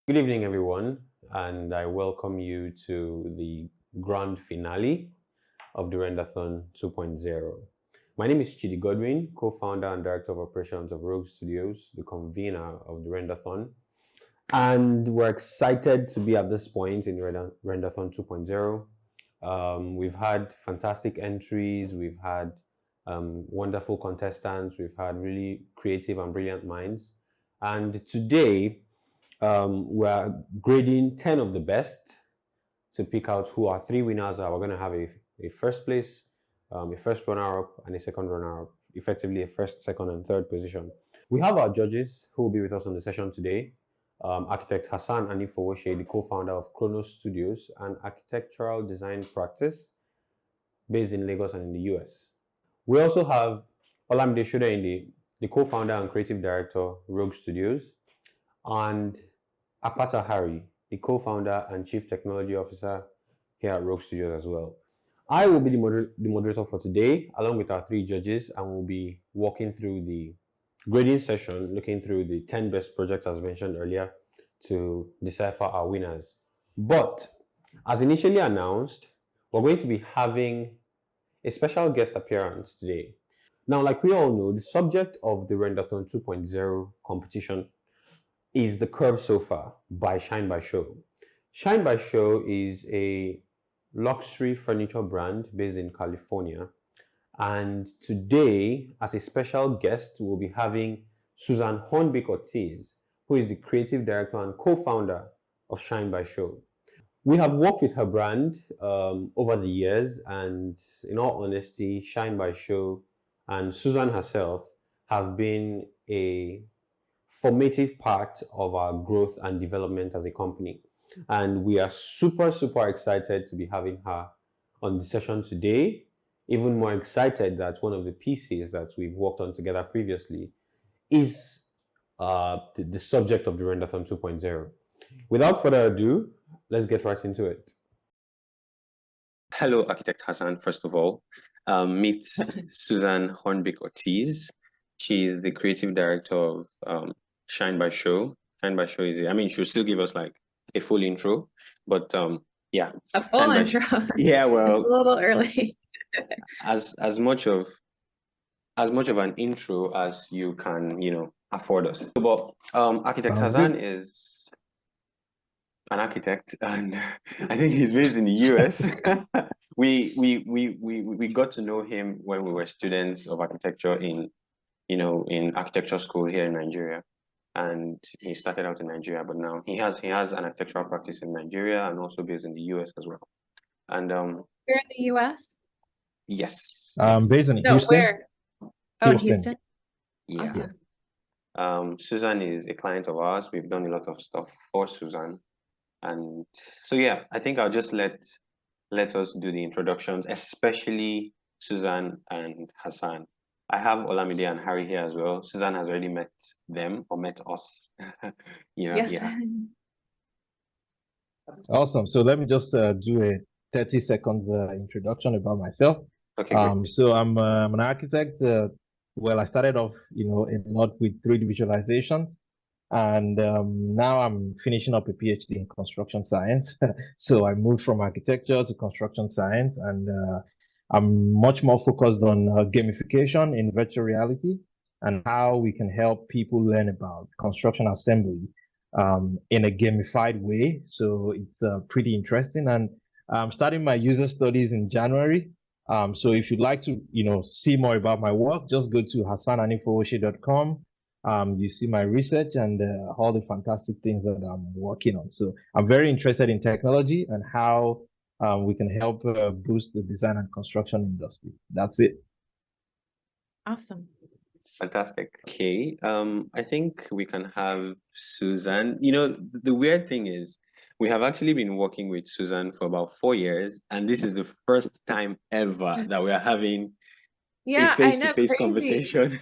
Good evening, everyone, and I welcome you to the grand finale of the Renderthon 2.0. My name is Chidi Godwin, co-founder and director of operations of Rogue Studios, the convener of the Renderthon. And we're excited to be at this point in Renderthon 2.0. We've had fantastic entries, we've had wonderful contestants, we've had really creative and brilliant minds. And today, we're grading 10 of the best to pick out who our three winners are. We're going to have a first place, a first runner-up, and a second runner-up, effectively a first, second, and third position. We have our judges who will be with us on the session today. Architect Hassan Anifowose, the co-founder of Chronos Studios, an architectural design practice based in Lagos and in the US. We also have Olamide Shodeinde, the co-founder and creative director, Rogue Studios, and Apata Harry, the co-founder and chief technology officer here at Rogue Studios as well. I will be the moderator for today, along with our three judges, and we'll be walking through the grading session, looking through the 10 best projects as mentioned earlier to decipher our winners. But as initially announced, we're going to be having a special guest appearance today. Now, like we all know, the subject of the Renderthon 2.0 competition is The Curve Sofa by S.H.O. S.H.O is a luxury furniture brand based in California. And today, as a special guest, we'll be having Susan Hornberk-Ortiz, who is the creative director and co-founder of S.H.O. We have worked with her brand over the years, and in all honesty, S.H.O and Susan herself have been a formative part of our growth and development as a company. And we are super excited to be having her on the session today. Even more excited that one of the pieces that we've worked on together previously is the subject of the Renderthon 2.0. Without further ado, let's get right into it. Hello, Architect Hassan, first of all. Meet Susan Hornberk-Ortiz. She's the creative director of S.H.O. S.H.O is, she'll still give us like a full intro, but yeah. A full intro. Yeah, well, it's a little early. as much of an intro as you can, afford us. But Architect Hassan is an architect, and I think he's based in the US. we got to know him when we were students of architecture in architecture school here in Nigeria. And he started out in Nigeria, but now he has an architectural practice in Nigeria and also based in the US as well. And you're in the US? Yes. Based in Houston. No, where? Oh, Houston. Yeah. Awesome. Susan is a client of ours. We've done a lot of stuff for Susan. And so yeah, I think I'll just let us do the introductions, especially Susan and Hassan. I have Olamide and Harry here as well. Susan has already met them or met us. Yes. Yeah. Awesome. So let me just do a 30 seconds introduction about myself. Okay, great. So I'm an architect. I started off, a lot with 3D visualization. And now I'm finishing up a PhD in construction science. So I moved from architecture to construction science, and I'm much more focused on gamification in virtual reality and how we can help people learn about construction assembly in a gamified way. So it's pretty interesting. And I'm starting my user studies in January. So if you'd like to, see more about my work, just go to hassananifowose.com. You see my research and all the fantastic things that I'm working on. So I'm very interested in technology and how we can help boost the design and construction industry. That's it. Awesome. Fantastic. Okay. I think we can have Susan. The weird thing is we have actually been working with Susan for about 4 years, and this is the first time ever that we are having a face-to-face conversation.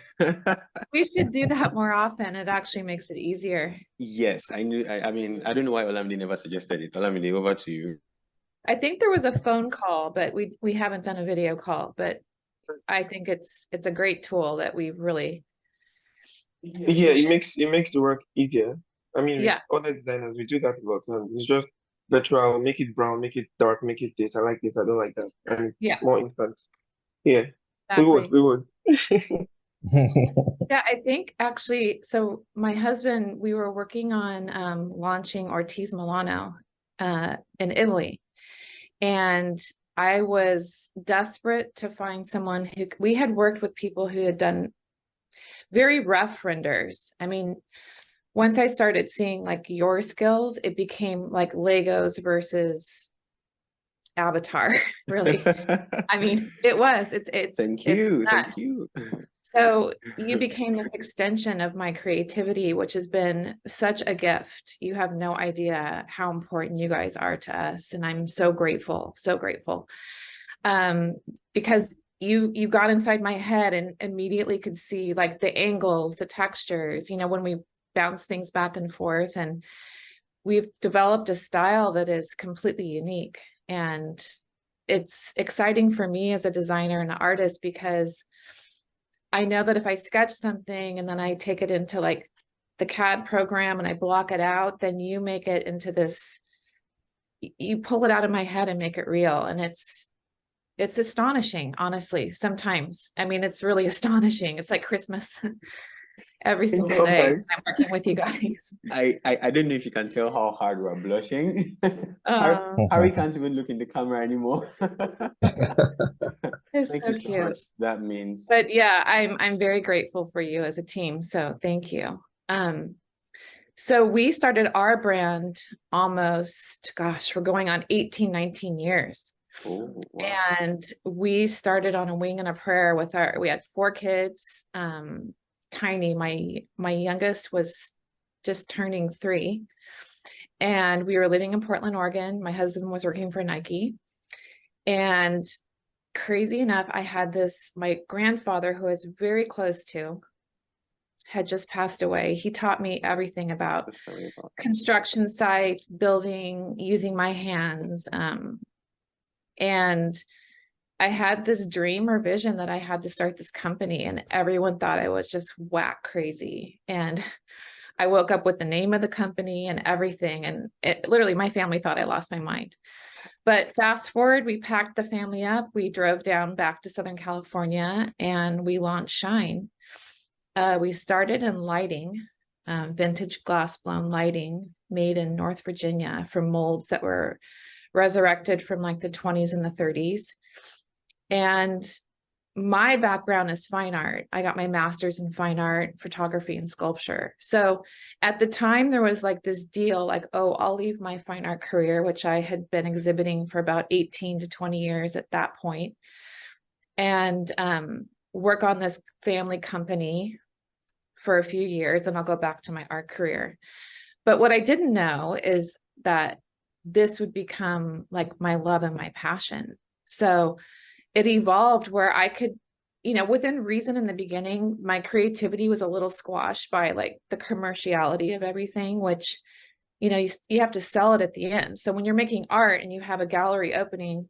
We should do that more often. It actually makes it easier. Yes, I knew. I don't know why Olamide never suggested it. Olamide, over to you. I think there was a phone call, but we haven't done a video call. But I think it's a great tool that we really. Yeah, it makes the work easier. I mean, with Yeah, other designers, we do that a lot. It's just virtual, make it brown, make it dark, make it this. I like this, I don't like that. And yeah, more instant. Yeah, exactly. we would. Yeah, I think actually, so my husband, we were working on launching Ortiz Milano in Italy. And I was desperate to find someone who, we had worked with people who had done very rough renders. I mean, once I started seeing like your skills, it became like Legos versus Avatar, really. I mean, it's Thank you. nuts. Thank you. So you became this extension of my creativity, which has been such a gift. You have no idea how important you guys are to us. And I'm so grateful, because you got inside my head and immediately could see like the angles, the textures, you know, when we bounce things back and forth. And we've developed a style that is completely unique. And it's exciting for me as a designer and an artist, because I know that if I sketch something and then I take it into like the CAD program and I block it out, then you make it into this, you pull it out of my head and make it real. And it's astonishing, honestly, sometimes. I mean, it's really astonishing. It's like Christmas every single day Sometimes. I'm working with you guys. I don't know if you can tell how hard we're blushing. Oh, Harry can't even look in the camera anymore. it's Thank so you so cute. much. That means But yeah, I'm very grateful for you as a team. So thank you. So we started our brand almost, gosh, we're going on 18, 19 years. oh, wow. And we started on a wing and a prayer with we had 4 kids, tiny. My youngest was just turning 3. And we were living in Portland, Oregon. My husband was working for Nike. And crazy enough, I had my grandfather, who I was very close to, had just passed away. He taught me everything about construction sites, building, using my hands. And I had this dream or vision that I had to start this company, and everyone thought I was just whack crazy. And I woke up with the name of the company and everything. And literally my family thought I lost my mind. But fast forward, we packed the family up. We drove down back to Southern California and we launched Shine. We started in lighting, vintage glass blown lighting made in North Virginia from molds that were resurrected from like the 20s and the 30s. And my background is fine art. I got my master's in fine art, photography, and sculpture. So at the time there was like this deal like, oh, I'll leave my fine art career, which I had been exhibiting for about 18 to 20 years at that point, and work on this family company for a few years, and I'll go back to my art career. But what I didn't know is that this would become like my love and my passion. So it evolved where I could, you know, within reason in the beginning, my creativity was a little squashed by like the commerciality of everything, which, you know, you have to sell it at the end. So when you're making art and you have a gallery opening,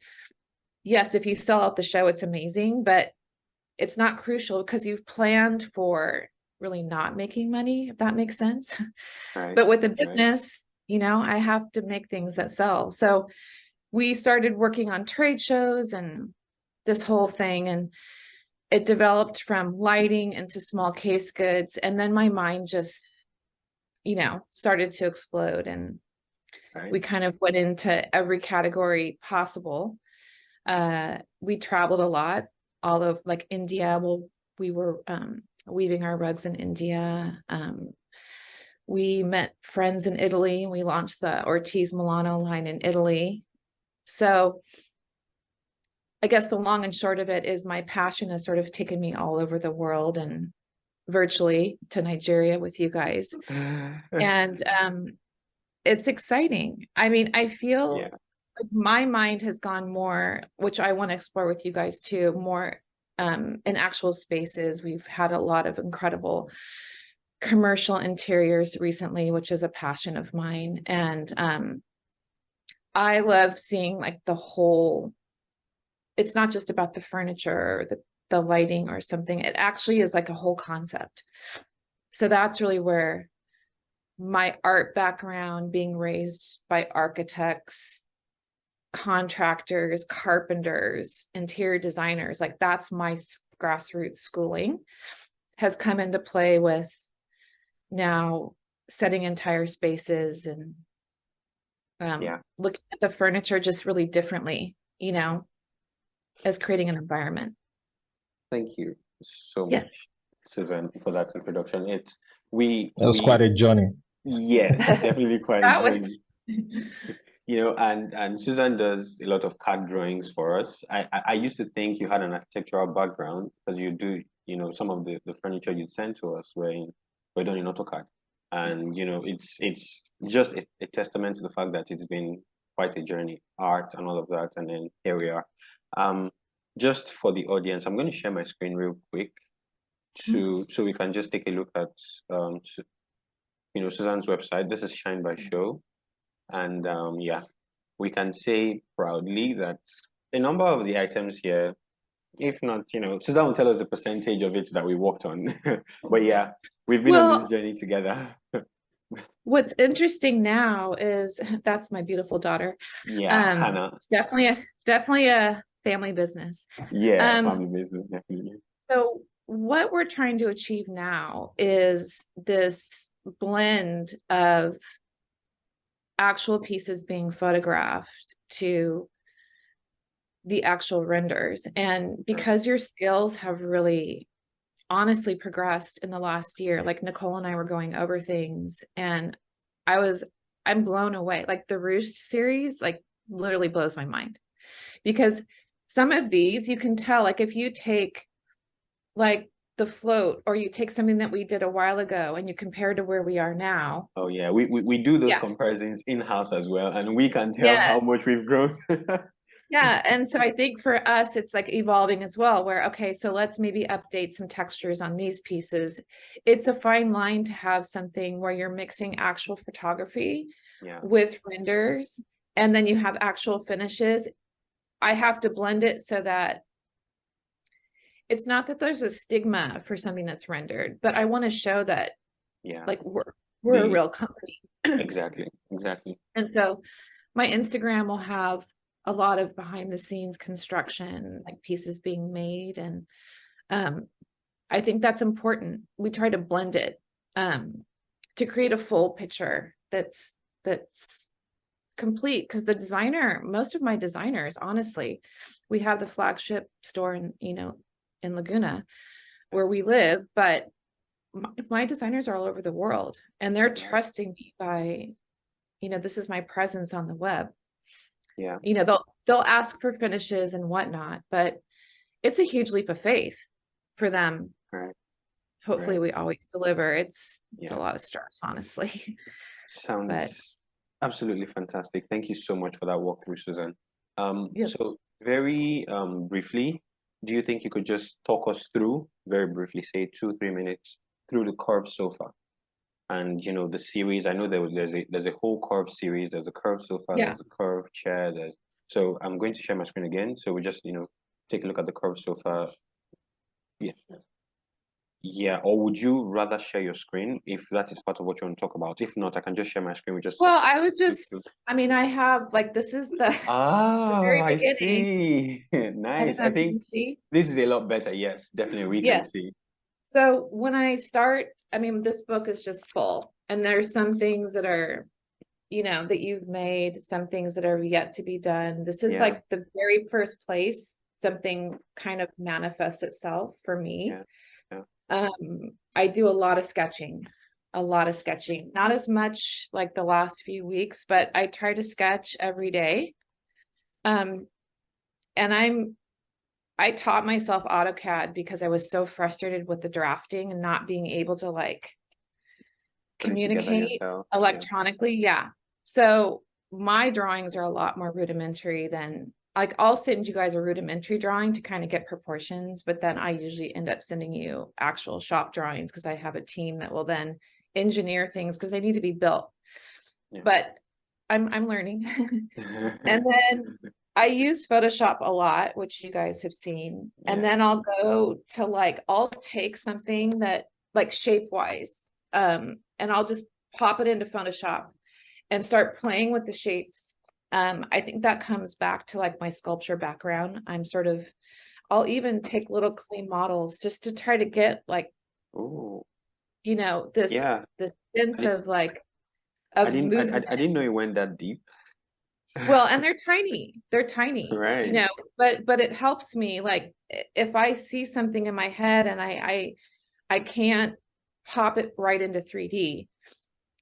yes, if you sell out the show, it's amazing, but it's not crucial because you've planned for really not making money, if that makes sense. Right, but with the business, you know, I have to make things that sell. So we started working on trade shows and this whole thing, and it developed from lighting into small case goods. And then my mind just, you know, started to explode, and we kind of went into every category possible. We traveled a lot, all of like India. Well, we were weaving our rugs in India. We met friends in Italy, and we launched the Ortiz Milano line in Italy. So I guess the long and short of it is my passion has sort of taken me all over the world and virtually to Nigeria with you guys. And it's exciting. I mean, I feel like my mind has gone more, which I want to explore with you guys too, more in actual spaces. We've had a lot of incredible commercial interiors recently, which is a passion of mine. And I love seeing like the whole, it's not just about the furniture or the lighting or something. It actually is like a whole concept. So that's really where my art background, being raised by architects, contractors, carpenters, interior designers, like that's my grassroots schooling, has come into play with now setting entire spaces and looking at the furniture just really differently, you know, as creating an environment. Thank you so much, Susan, for that introduction. It was quite a journey. Yes, definitely quite a That was- journey. You know, and Susan does a lot of CAD drawings for us. I used to think you had an architectural background because you do, you know, some of the furniture you'd sent to us were done in AutoCAD. And, you know, it's just a testament to the fact that it's been quite a journey, art and all of that. And then here we are. Just for the audience, I'm going to share my screen real quick so we can just take a look at, you know, Susan's website. This is Shine by S.H.O. And yeah, we can say proudly that a number of the items here, if not, you know, Susan will tell us the percentage of it that we worked on. But yeah, we've been on this journey together. What's interesting now is that's my beautiful daughter. Yeah, Hannah. It's definitely a family business. Yeah, family business, definitely. So what we're trying to achieve now is this blend of actual pieces being photographed to the actual renders. And because your skills have really honestly progressed in the last year, like Nicole and I were going over things and I'm blown away. Like the Roost series, like literally blows my mind, because some of these you can tell, like if you take like the float, or you take something that we did a while ago and you compare to where we are now. Oh yeah, we do those comparisons in-house as well, and we can tell how much we've grown. Yeah, and so I think for us it's like evolving as well, where okay, so let's maybe update some textures on these pieces. It's a fine line to have something where you're mixing actual photography with renders, and then you have actual finishes. I have to blend it so that it's not that there's a stigma for something that's rendered, but I want to show that like we're a real company. Exactly. And so my Instagram will have a lot of behind the scenes construction, like pieces being made. And I think that's important. We try to blend it to create a full picture that's complete, because the designer, most of my designers, honestly, we have the flagship store in, you know, in Laguna where we live, but my designers are all over the world, and they're trusting me by, you know, this is my presence on the web. Yeah, you know, they'll ask for finishes and whatnot, but it's a huge leap of faith for them. Hopefully we always deliver. It's a lot of stress, honestly. Sounds absolutely fantastic. Thank you so much for that walkthrough, Susan. So very briefly, do you think you could just talk us through, very briefly, say 2-3 minutes, through the curved sofa? And you know, the series, I know there's a whole curved series. There's a curved sofa, there's a curved chair, so I'm going to share my screen again, so we just, you know, take a look at the curved sofa. Or would you rather share your screen if that is part of what you want to talk about? If not, I can just share my screen. Well, I would just, I mean, I have, like, this is the very I beginning. see. Nice. I think this is a lot better. Yes, definitely we can see. So when I start, I mean, this book is just full, and there's some things that are, you know, that you've made, some things that are yet to be done. This is like the very first place something kind of manifests itself for me. I do a lot of sketching, not as much like the last few weeks, but I try to sketch every day. And I taught myself AutoCAD because I was so frustrated with the drafting and not being able to like communicate electronically. So my drawings are a lot more rudimentary than, like, I'll send you guys a rudimentary drawing to kind of get proportions, but then I usually end up sending you actual shop drawings because I have a team that will then engineer things because they need to be built. But I'm learning. And then I use Photoshop a lot, which you guys have seen. And then I'll go to, like, I'll take something that, like, shape wise, and I'll just pop it into Photoshop and start playing with the shapes. I think that comes back to like my sculpture background. I'll even take little clay models just to try to get like, Oh, you know, this yeah. sense I of like, didn't movement. know it went that deep. Well, and they're tiny, you Right. know, but it helps me, like, if I see something in my head and I can't pop it right into 3D,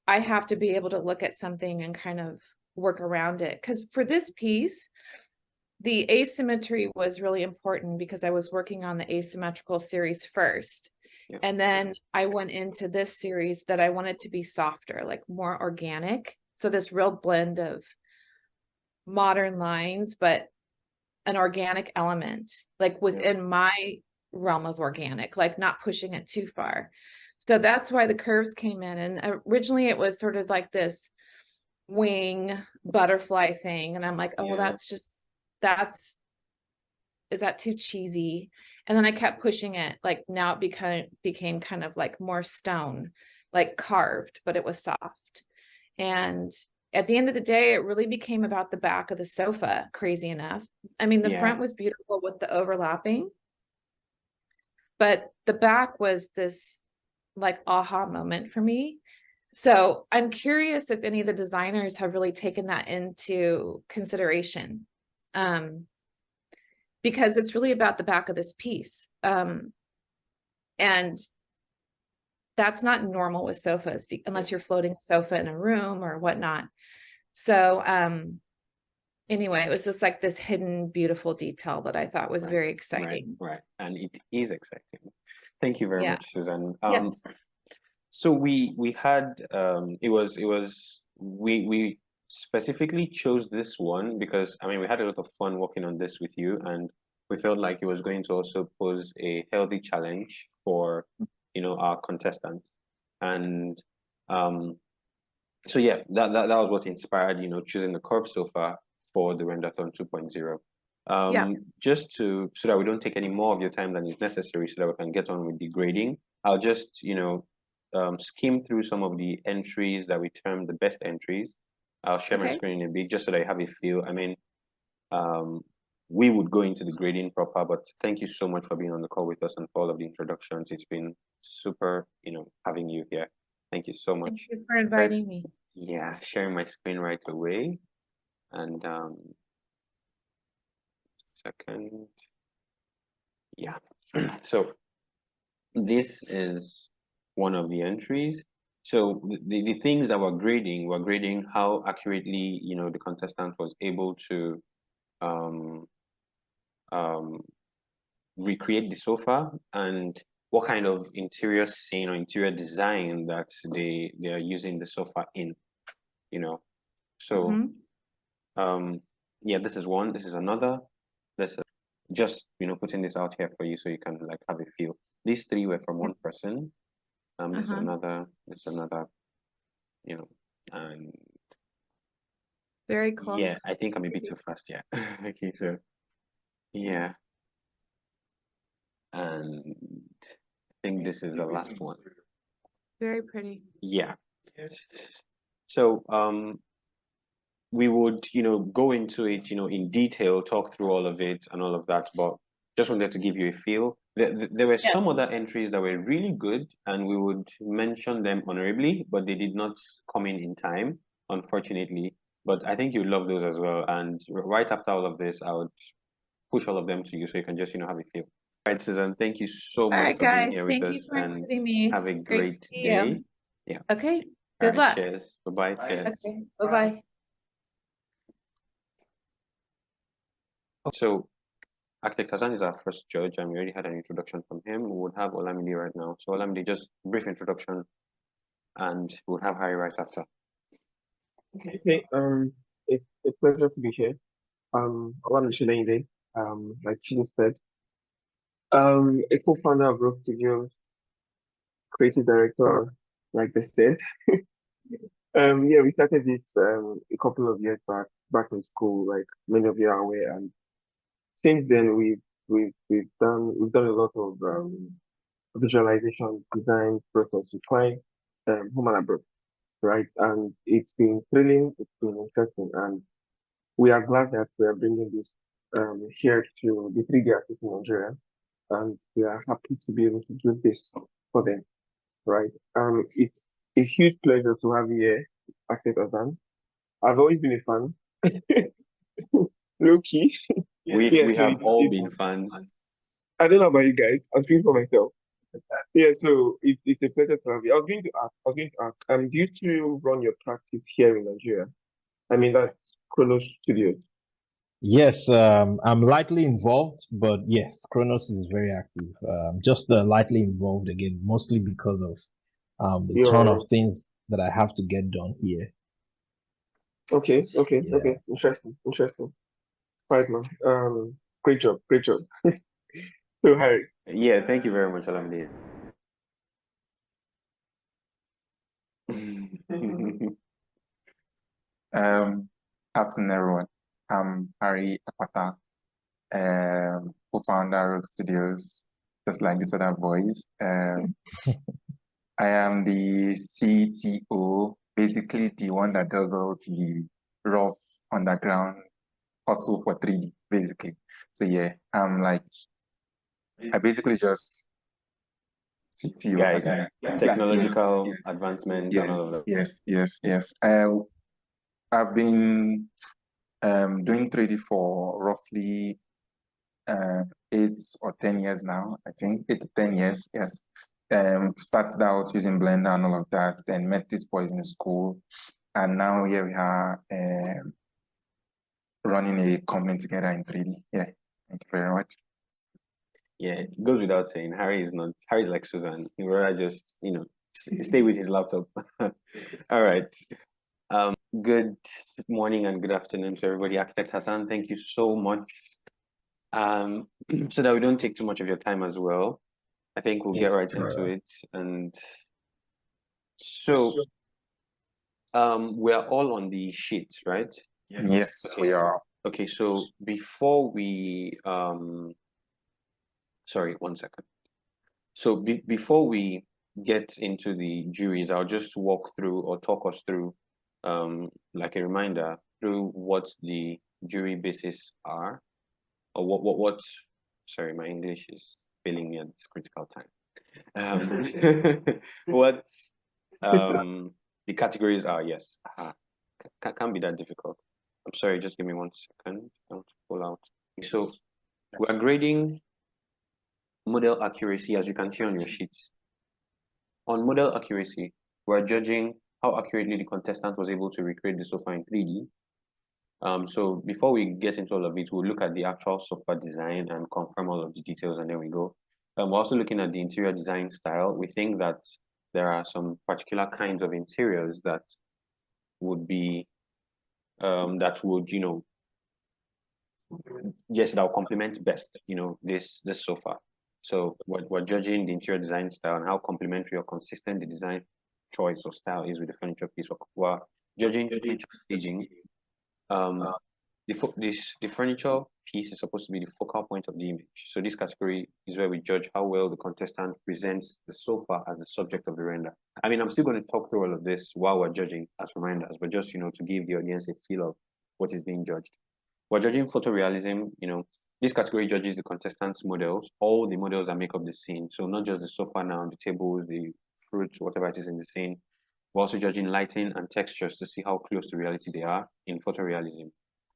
I have to be able to look at something and kind of work around it. Because for this piece, the asymmetry was really important because I was working on the asymmetrical series first. Yeah. And then I went into this series that I wanted to be softer, like more organic. So this real blend of modern lines, but an organic element, like within my realm of organic, like not pushing it too far. So that's why the curves came in. And originally it was sort of like this wing butterfly thing. And I'm like, oh, well, is that too cheesy? And then I kept pushing it. Like now it became kind of like more stone, like carved, but it was soft. And at the end of the day, it really became about the back of the sofa, crazy enough. I mean, the front was beautiful with the overlapping, but the back was this like aha moment for me. So I'm curious if any of the designers have really taken that into consideration, because it's really about the back of this piece. And that's not normal with sofas unless you're floating a sofa in a room or whatnot. So anyway, it was just like this hidden beautiful detail that I thought was very exciting. Right. And it is exciting. Thank you very much, Susan. Yes. So we had we specifically chose this one because I mean we had a lot of fun working on this with you, and we felt like it was going to also pose a healthy challenge for our contestants. And so yeah, that was what inspired choosing the curved sofa for the Renderthon 2.0. Just so that we don't take any more of your time than is necessary, so that we can get on with the grading, I'll just skim through some of the entries that we term the best entries. I'll share my screen in a bit just so that you have a feel. I mean, we would go into the grading proper, but thank you so much for being on the call with us and for all of the introductions. It's been super, having you here. Thank you so much. Thank you for inviting me. Yeah, sharing my screen right away. And second. Yeah. So this is one of the entries. So the things that we're grading how accurately the contestant was able to recreate the sofa and what kind of interior scene or interior design that they are using the sofa in. So yeah, this is one. This is another. This is just putting this out here for you so you can like have a feel. These three were from one person. This is another. This is another. And very cool. Yeah, I think I'm a bit too fast. Yeah. Okay, so yeah, and I think this is the last one. Very pretty. Yeah. So we would go into it in detail, talk through all of it and all of that, but just wanted to give you a feel. There were some other entries that were really good and we would mention them honorably, but they did not come in time, unfortunately. But I think you love those as well. And right after all of this, I would push all of them to you so you can just have a feel. All right, Susan, thank you so much for being here with us and have a great day. Yeah. Okay. Good luck. Cheers. Bye-bye. Cheers. Okay. Bye-bye. So Architect Hassan is our first judge, and we already had an introduction from him. We would have Olamide right now. So Olamide, just brief introduction, and we'll have Harry right after. Okay. It's a pleasure to be here. Olamide Shodeinde, like she said, a co-founder of Rope Studios, creative director, like they said. Yeah, we started this a couple of years back in school, like many of you are aware, and since then we've done a lot of visualization design process with clients, home and abroad. right? And it's been thrilling, it's been interesting, and we are glad that we are bringing this here to the 3D artists in Nigeria, and we are happy to be able to do this for them, right? It's a huge pleasure to have you here, Architect Hassan. I've always been a fan. Low key. We Yeah, we so have all been fans. I don't know about you guys. I'm speaking for myself. Yeah, so it's a pleasure to have you. I was going to ask, do you still run your practice here in Nigeria? I mean, that's Chronos Studios. Yes, I'm lightly involved, but yes, Chronos is very active. Just lightly involved again, mostly because of the ton of Your things that I have to get done here. okay, Yeah. interesting. Right, man. Great job. So Harry. Yeah, thank you very much, Olamide. Afternoon, everyone. I'm Harry Apata, co-founder of Studios, just like this other voice. I am the CTO, basically the one that does all the rough underground hustle for 3D, basically. So yeah, I basically just CTO. Guide technological advancement and all of that. Yes. I've been doing 3D for roughly 8 or 10 years now. I think 8 to 10 years. Yes. Started out using Blender and all of that. Then met these boys in school, and now here we are running a company together in 3D. Yeah. Thank you very much. Yeah, it goes without saying, Harry's like Susan. He would rather just, stay with his laptop. All right. Good morning and good afternoon to everybody. Architect Hassan, thank you so much. So that we don't take too much of your time as well, I think we'll get right into it. And so, we're all on the sheet, right? Yes, Okay. we are. Okay, so before we sorry, one second. So before we get into the juries, I'll just walk through or talk us through, like a reminder, through what the jury bases are, or what. Sorry, my English is failing me at this critical time. What the categories are? Yes, can't be that difficult. I'm sorry, just give me 1 second. I want to pull out. So we're grading model accuracy, as you can see on your sheets. On model accuracy, we're judging how accurately the contestant was able to recreate the sofa in 3D. So before we get into all of it, we'll look at the actual sofa design and confirm all of the details, and then we go. We're also looking at the interior design style. We think that there are some particular kinds of interiors that would be, that would, yes, that will complement best, this sofa. So we're judging the interior design style and how complementary or consistent the design choice or style is with the furniture piece. We're judging furniture staging. The furniture piece is supposed to be the focal point of the image. So this category is where we judge how well the contestant presents the sofa as the subject of the render. I mean, I'm still going to talk through all of this while we're judging as reminders, but just, to give the audience a feel of what is being judged. We're judging photorealism. This category judges the contestants' models, all the models that make up the scene. So not just the sofa now, the tables, the fruits, whatever it is in the scene. We're also judging lighting and textures to see how close to reality they are in photorealism.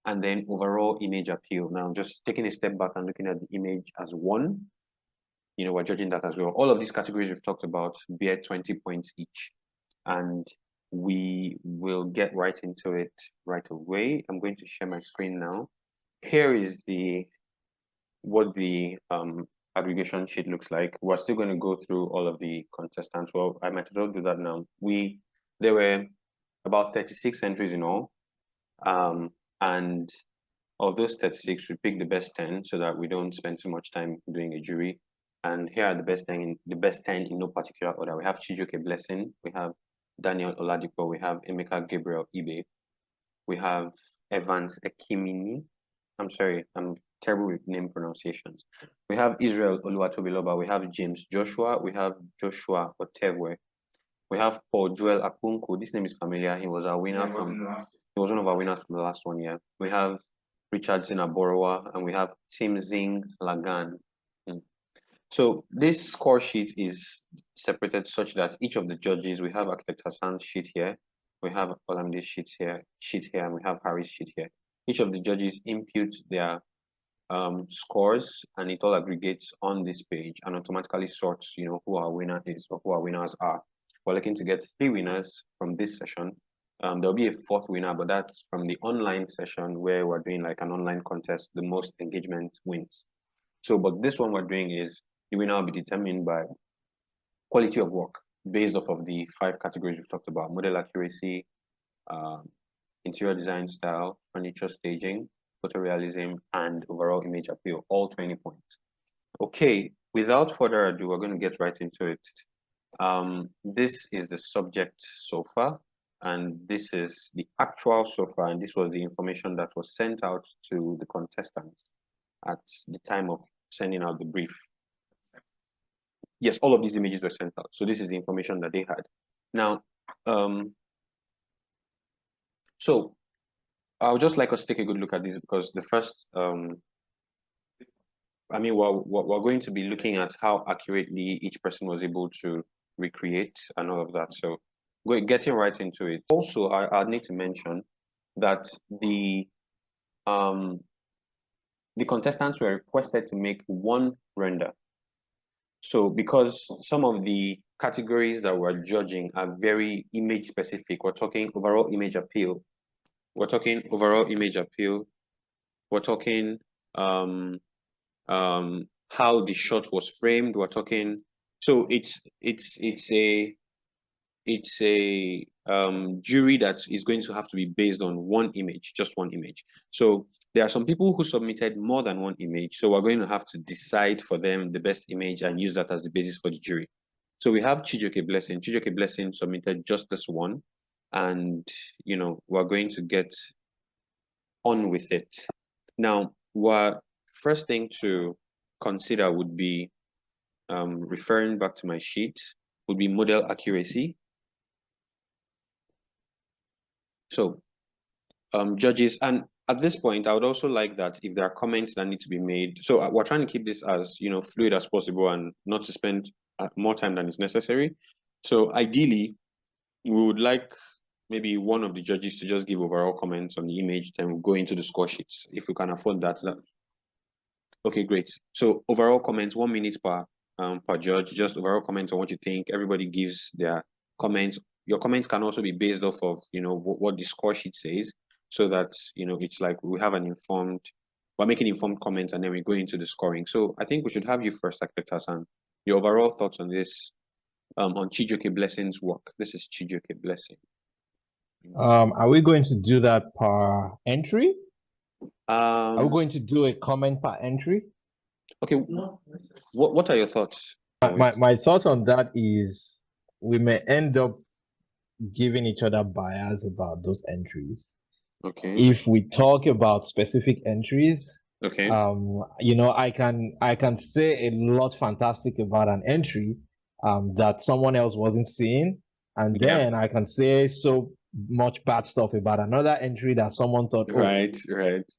And then overall image appeal. Now, just taking a step back and looking at the image as one, we're judging that as well. All of these categories we've talked about bear 20 points each. And we will get right into it right away. I'm going to share my screen now. Here is what the aggregation sheet looks like. We're still going to go through all of the contestants. Well, I might as well do that now. There were about 36 entries in all. And of those 36, we pick the best 10 so that we don't spend too much time doing a jury. And here are the best 10 in no particular order. We have Chijoke Blessing, we have Daniel Oladipo, we have Emeka Gabriel Ibe, we have Evans Ekimini. I'm sorry, I'm terrible with name pronunciations. We have Israel Oluwatobiloba, we have James Joshua, we have Joshua Otevwe, We have Paul Joel Akunku. This name is familiar. He was our winner he was one of our winners from the last one year. We have Richardson Aborowa, and we have Tim Zing Lagan. So this score sheet is separated such that each of the judges, we have Architect Hassan's sheet here, we have Olamide's sheet here, and we have Harry's sheet here. Each of the judges input their scores, and it all aggregates on this page and automatically sorts, who our winner is or who our winners are. We're looking to get 3 winners from this session. There'll be a 4th winner, but that's from the online session where we're doing like an online contest. The most engagement wins. So, but this one we're doing is the winner will be determined by quality of work based off of the 5 categories we've talked about: model accuracy, interior design style, furniture staging, photorealism, and overall image appeal, all 20 points. Okay, without further ado, we're going to get right into it. This is the subject sofa, and this is the actual sofa, and this was the information that was sent out to the contestants at the time of sending out the brief. Yes, all of these images were sent out. So this is the information that they had. Now, so I would just like us to take a good look at this, because the first, we're going to be looking at how accurately each person was able to recreate and all of that. So getting right into it. Also, I need to mention that the contestants were requested to make 1 render. So because some of the categories that we're judging are very image specific, we're talking overall image appeal. We're talking how the shot was framed. We're talking, so it's a jury that is going to have to be based on 1 image, just 1 image. So there are some people who submitted more than 1 image, so we're going to have to decide for them the best image and use that as the basis for the jury. So we have Chijioke Blessing. Chijioke Blessing submitted just this one, and we're going to get on with it. Now, what first thing to consider would be, referring back to my sheet, would be model accuracy. So judges, and at this point, I would also like that if there are comments that need to be made. So we're trying to keep this as fluid as possible and not to spend more time than is necessary. So ideally, we would like maybe one of the judges to just give overall comments on the image, then we'll go into the score sheets if we can afford that. Okay, great. So overall comments, 1 minute per judge. Just overall comments on what you think. Everybody gives their comments. Your comments can also be based off of what the score sheet says, so that it's like we have we're making informed comments, and then we go into the scoring. So I think we should have you first, Architect Hassan. Your overall thoughts on this, on Chijioke Blessing's work. This is Chijioke Blessing. Are we going to do that per entry? Are we going to do a comment per entry? Okay. What are your thoughts? My thought on that is we may end up giving each other bias about those entries. Okay. If we talk about specific entries, okay, I can say a lot fantastic about an entry that someone else wasn't seeing, and then I can say so much bad stuff about another entry that someone thought, right,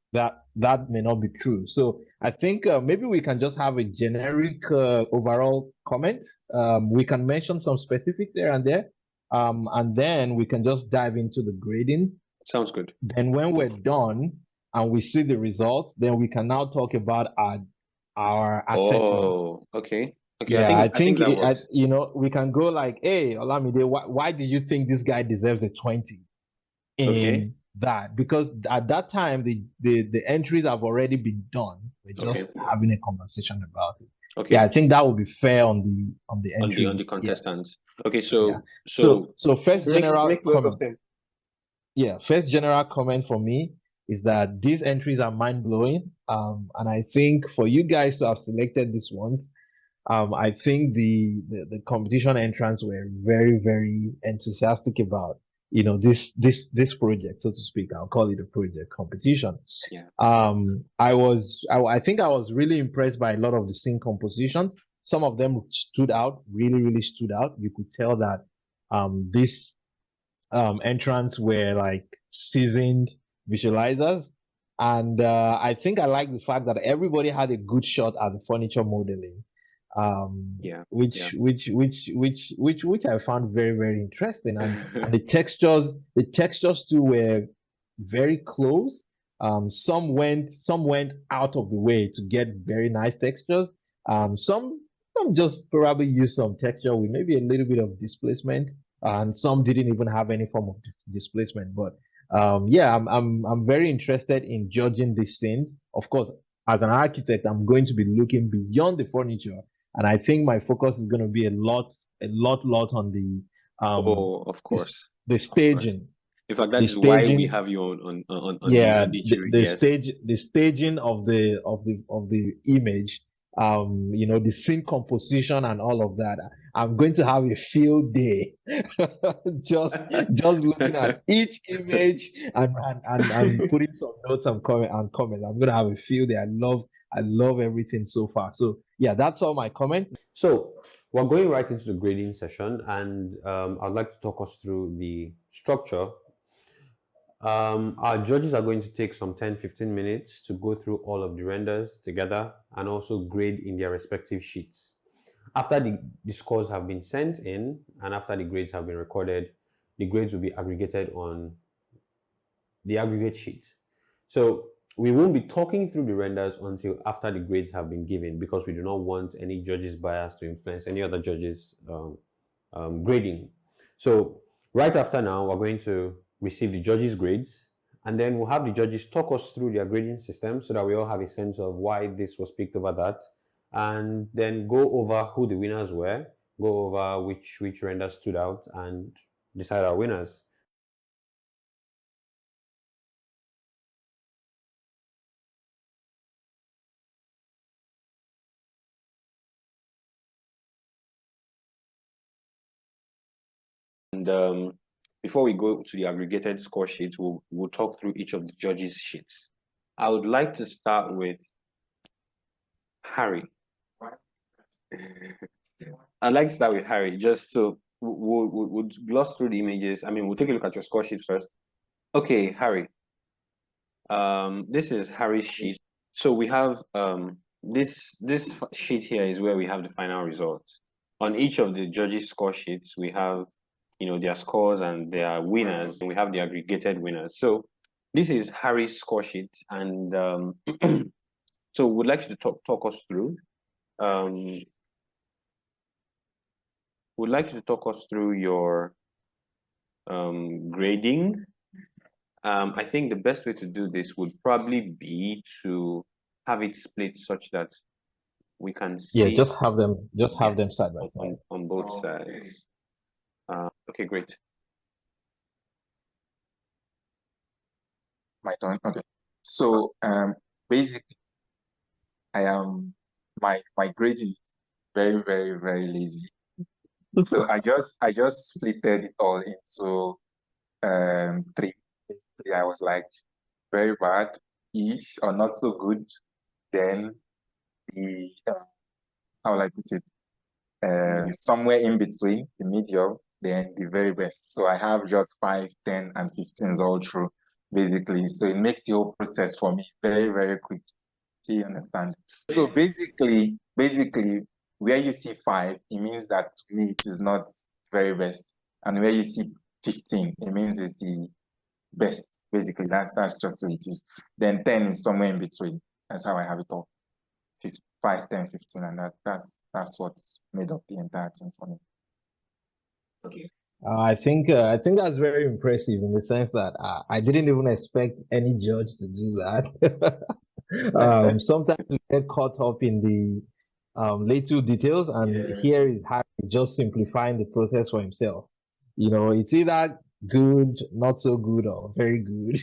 that may not be true. So I think maybe we can just have a generic overall comment. We can mention some specifics there and there, and then we can just dive into the grading. Sounds good. Then when we're done and we see the results, then we can now talk about our assessment. Oh, okay. Okay, yeah, I think that works. We can go like, hey, Olamide, why do you think this guy deserves a 20 in that? Because at that time, the entries have already been done. We're just having a conversation about it. Okay. Yeah, I think that would be fair on the entry. On the contestants. Yeah. Okay, so first general comment. Yeah, first general comment for me is that these entries are mind-blowing. And I think for you guys to have selected these ones, I think the competition entrants were very, very enthusiastic about, this project, so to speak. I'll call it a project competition. Yeah. I think I was really impressed by a lot of the scene compositions. Some of them stood out, really, really stood out. You could tell that this entrants were like seasoned visualizers. And I think I like the fact that everybody had a good shot at the furniture modeling, which I found very, very interesting. And the textures too were very close. Some went out of the way to get very nice textures. Some just probably used some texture with maybe a little bit of displacement, and some didn't even have any form of displacement. But yeah, I'm very interested in judging these things. Of course, as an architect, I'm going to be looking beyond the furniture, and I think my focus is going to be a lot on the of course, the staging. In fact, that is why we have you on the staging of the image, the scene composition and all of that. I'm going to have a field day just looking at each image and putting some notes and comments. I'm gonna have a field day. I love everything so far. So yeah, that's all my comments. So we're going right into the grading session, and I'd like to talk us through the structure. Our judges are going to take some 10-15 minutes to go through all of the renders together and also grade in their respective sheets. After the scores have been sent in and after the grades have been recorded, the grades will be aggregated on the aggregate sheet. So we won't be talking through the renders until after the grades have been given, because we do not want any judges' bias to influence any other judges' grading. So right after now, we're going to receive the judges' grades, and then we'll have the judges talk us through their grading system so that we all have a sense of why this was picked over that, and then go over who the winners were, go over which renders stood out, and decide our winners. And before we go to the aggregated score sheets, we'll talk through each of the judges' sheets. I would like to start with Harry. I'd like to start with Harry, just so we'll gloss through the images. I mean, we'll take a look at your score sheet first. Okay, Harry. This is Harry's sheet. So we have this sheet here is where we have the final results. On each of the judges' score sheets, we have their scores and their winners, and we have the aggregated winners. So this is Harry's score sheet, and so we'd like you to talk us through. Would like you to talk us through your grading. I think the best way to do this would probably be to have it split such that we can see. Yeah, just have them side by side on both sides. Okay, great. My turn. Okay. So basically, I am my grading is very, very, very lazy. So I just splitted it all into three. Basically, I was like very bad-ish or not so good. Then the how will I put it? Somewhere in between, the medium, then the very best. So I have just 5, 10, and 15s all through, basically. So it makes the whole process for me very, very quick. Do you understand? So basically, where you see 5, it means that to me it is not very best. And where you see 15, it means it's the best. Basically, that's just what it is. Then 10 is somewhere in between. That's how I have it all. 5, 10, 15, and that's what's made up the entire thing for me. Okay. I think that's very impressive in the sense that I didn't even expect any judge to do that. Sometimes we get caught up in the little details, and here is how just simplifying the process for himself. It's either good, not so good, or very good.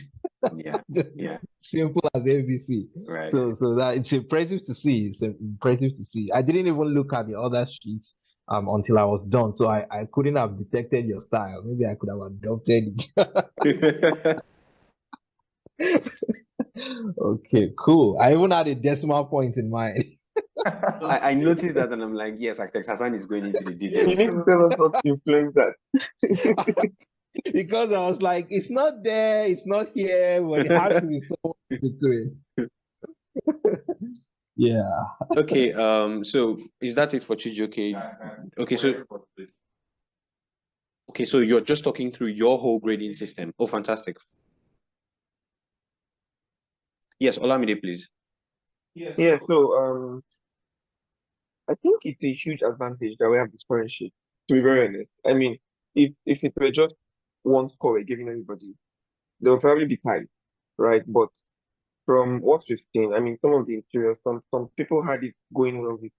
Yeah. Simple as ABC. Right. So that it's impressive to see. I didn't even look at the other sheets until I was done. So I couldn't have detected your style. Maybe I could have adopted it. Okay, cool. I even had a decimal point in mind. I noticed that and I'm like, yes, architect Hassan is going into the You details. need to tell us what influenced that. Because I was like, it's not there, it's not here, but it has to be somewhere between. Yeah. Okay, so is that it for Chijioke? Okay, so you're just talking through your whole grading system. Oh, fantastic. Yes, Olamide, please. Yeah, so I think it's a huge advantage that we have this current sheet, to be very honest. I mean, if it were just one score we're giving everybody, they will probably be tied, right? But from what we've seen, I mean, some of the interior, some people had it going well with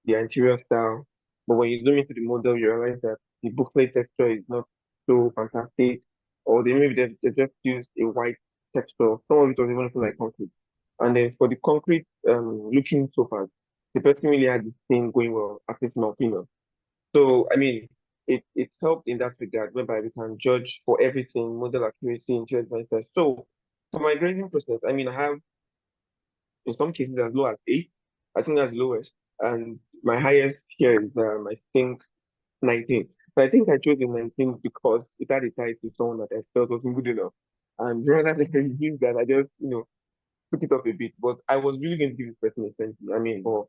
their interior style, but when you zoom into the model, you realize that the booklet texture is not so fantastic, or they just used a white texture. Some of it was even looking like concrete. And then for the concrete looking sofas, the person really had this thing going well, at least in my opinion. So I mean, it helped in that regard, whereby we can judge for everything, model accuracy, interior design. So for my grading process, I mean, I have in some cases as low as 8. I think that's lowest. And my highest here is I think 19. But I think I chose the 19 because it had a tie to someone that I felt wasn't good enough. And rather than review that, I just, took it off a bit. But I was really going to give this person a 20. I mean, but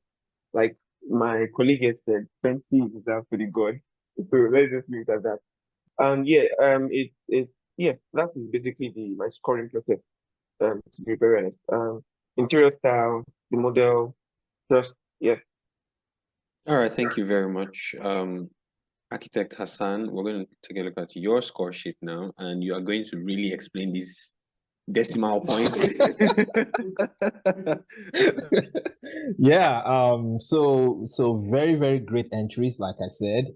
like my colleague has said, 20 is that for the gods. So let's just leave it at that. And yeah, that is basically my scoring process, to be very honest. Interior style, the model, just yeah. All right, thank you very much. Architect Hassan, we're going to take a look at your score sheet now, and you are going to really explain these decimal points. Yeah, so very, very great entries, like I said.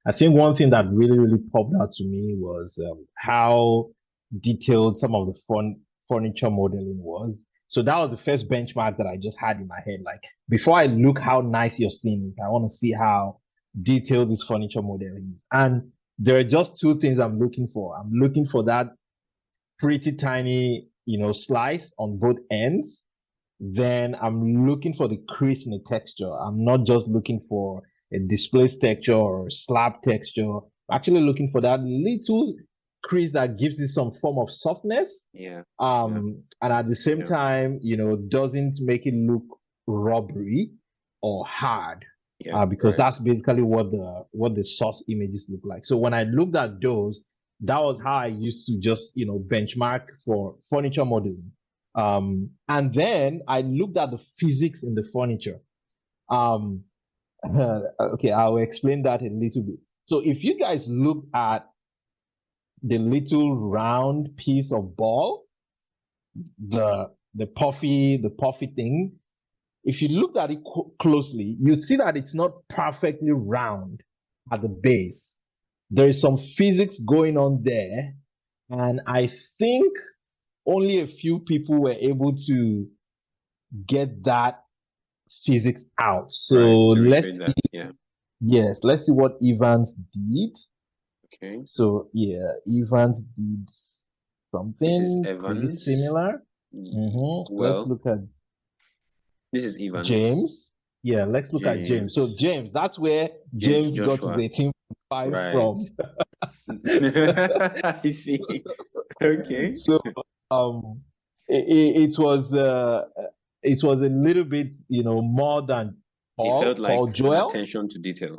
I think one thing that really popped out to me was how detailed some of the furniture modeling was. So that was the first benchmark that I just had in my head. Like, before I look how nice your scene is, I want to see how detailed this furniture modeling is. And there are just two things I'm looking for. I'm looking for that pretty tiny, slice on both ends. Then I'm looking for the crease in the texture. I'm not just looking for a displaced texture or slab texture. I'm actually looking for that little crease that gives it some form of softness. Yeah. And at the same time, doesn't make it look rubbery or hard. Yeah. Because that's basically what the source images look like. So when I looked at those, that was how I used to just, benchmark for furniture modeling. And then I looked at the physics in the furniture. Okay, I'll explain that a little bit. So if you guys look at the little round piece of ball, the puffy thing, if you look at it closely, you see that it's not perfectly round at the base. There is some physics going on there, and I think only a few people were able to get that physics out. So let's see what Evans did. Okay. So yeah, Evans did something pretty similar. Well, let's look at this is Evans. James. Yeah, let's look at James. So James, that's where James got his 18.5 from. I see. Okay. So it was a little bit more than Paul. It felt like Paul Joel. Attention to detail.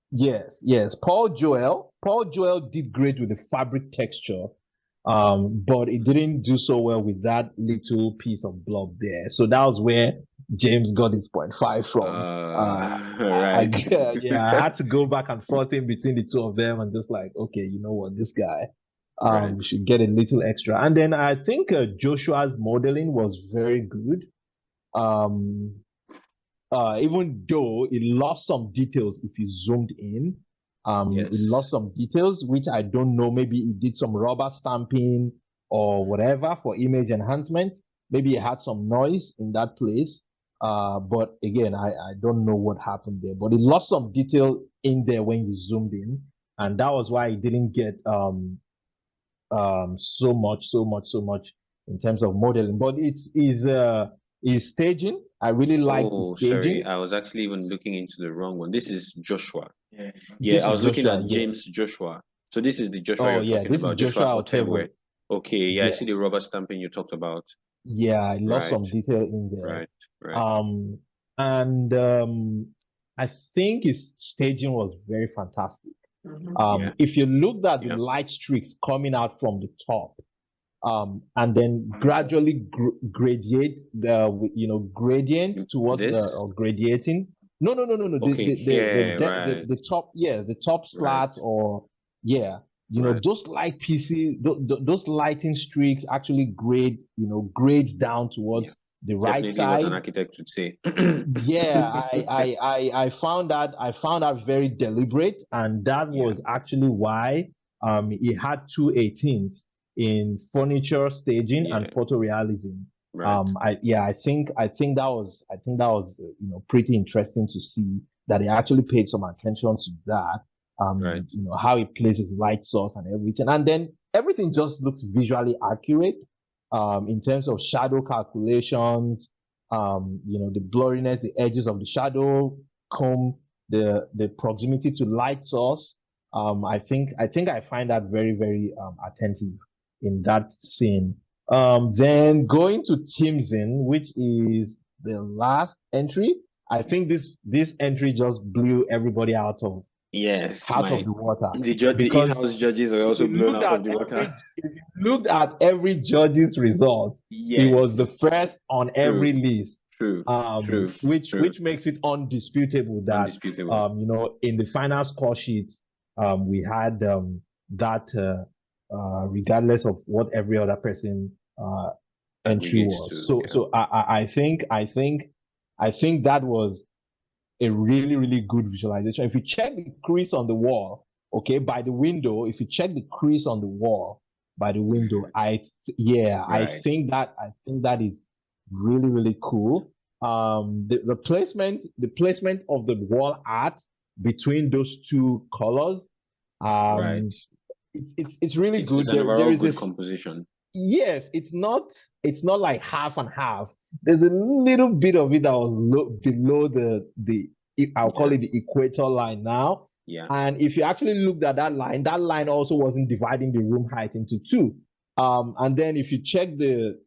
Yes. Paul Joel did great with the fabric texture, but it didn't do so well with that little piece of blob there. So that was where James got his 0.5 from. Right. I had to go back and forth in between the two of them and just like, okay, you know what, this guy should get a little extra. And then I think Joshua's modeling was very good. Even though it lost some details if you zoomed in. It lost some details, which I don't know. Maybe it did some rubber stamping or whatever for image enhancement. Maybe it had some noise in that place. But again, I don't know what happened there. But it lost some detail in there when you zoomed in. And that was why it didn't get so much in terms of modeling. But it's is staging. I really like the Oh, staging. sorry. I was actually even looking into the wrong one. This is Joshua. Yeah. Yeah, This I is was looking Joshua, at yeah. James Joshua. So this is the Joshua Oh you're yeah, talking this is about, Joshua Joshua Otebwe. Otebwe. Okay, yeah, I Yes. see the rubber stamping you talked about. Yeah, I lost Right, some detail in there. right. And I think his staging was very fantastic. Yeah. If you looked at the Yeah. light streaks coming out from the top, and then gradually gradient towards This? or gradiating. No. Okay, right. The top, yeah, the top slats or yeah, Right. those light pieces, those lighting streaks actually grades down towards Yeah. the right Definitely what an side. architect would say. Yeah, I found that very deliberate, and that was actually why he had 218s in furniture staging and Yeah. photorealism. Right. I think that was pretty interesting to see that he actually paid some attention to that. Right. How he places light source and everything, and then everything just looks visually accurate. In terms of shadow calculations, the blurriness, the edges of the shadow, comb, the proximity to light source. I think I find that very, very attentive in that scene. Then going to Timson, which is the last entry. I think this entry just blew everybody out of the water. The in-house judges are also blown out of the water. If you looked at every judge's result, it was the first on every list. True. Which makes it undisputable that in the final score sheet, we had that regardless of what every other person entry was. So I think that was a really, really good visualization. If you check the crease on the wall, okay, by the window, if you check the crease on the wall by the window, I think that is really, really cool. The placement of the wall art between those two colors, it's really good. It's an overall good composition. Yes, it's not like half and half. There's a little bit of it that was below the I'll call it the equator line now. Yeah. And if you actually looked at that line also wasn't dividing the room height into two. And then if you check the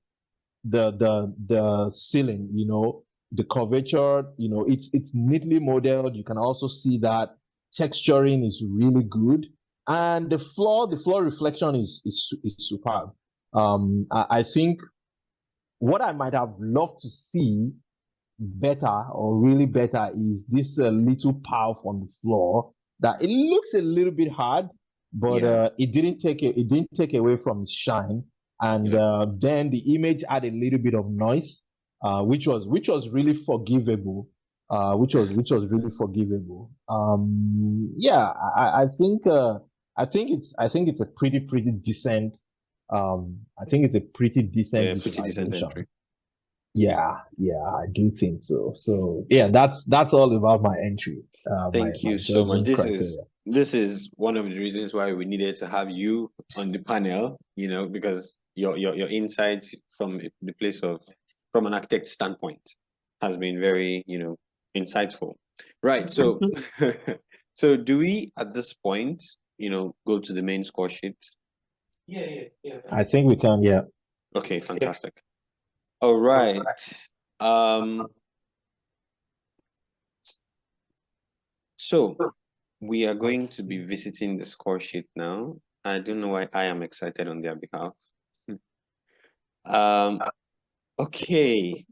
ceiling, the curvature, it's neatly modeled. You can also see that texturing is really good, and the floor reflection is superb. I think what I might have loved to see better or really better is this little pow on the floor that it looks a little bit hard, but it didn't take away from its shine. And then the image had a little bit of noise, which was really forgivable. Which was really forgivable. I think it's a pretty decent. I think it's a pretty decent entry. Yeah, I do think so. So yeah, that's all about my entry. Thank you so much. This is one of the reasons why we needed to have you on the panel, because your insights from the place from an architect standpoint has been very, insightful. Right. So so do we at this point, go to the main score sheets? Yeah. I think we can, yeah. Okay, fantastic. All right. So we are going to be visiting the score sheet now. I don't know why I am excited on their behalf. Okay.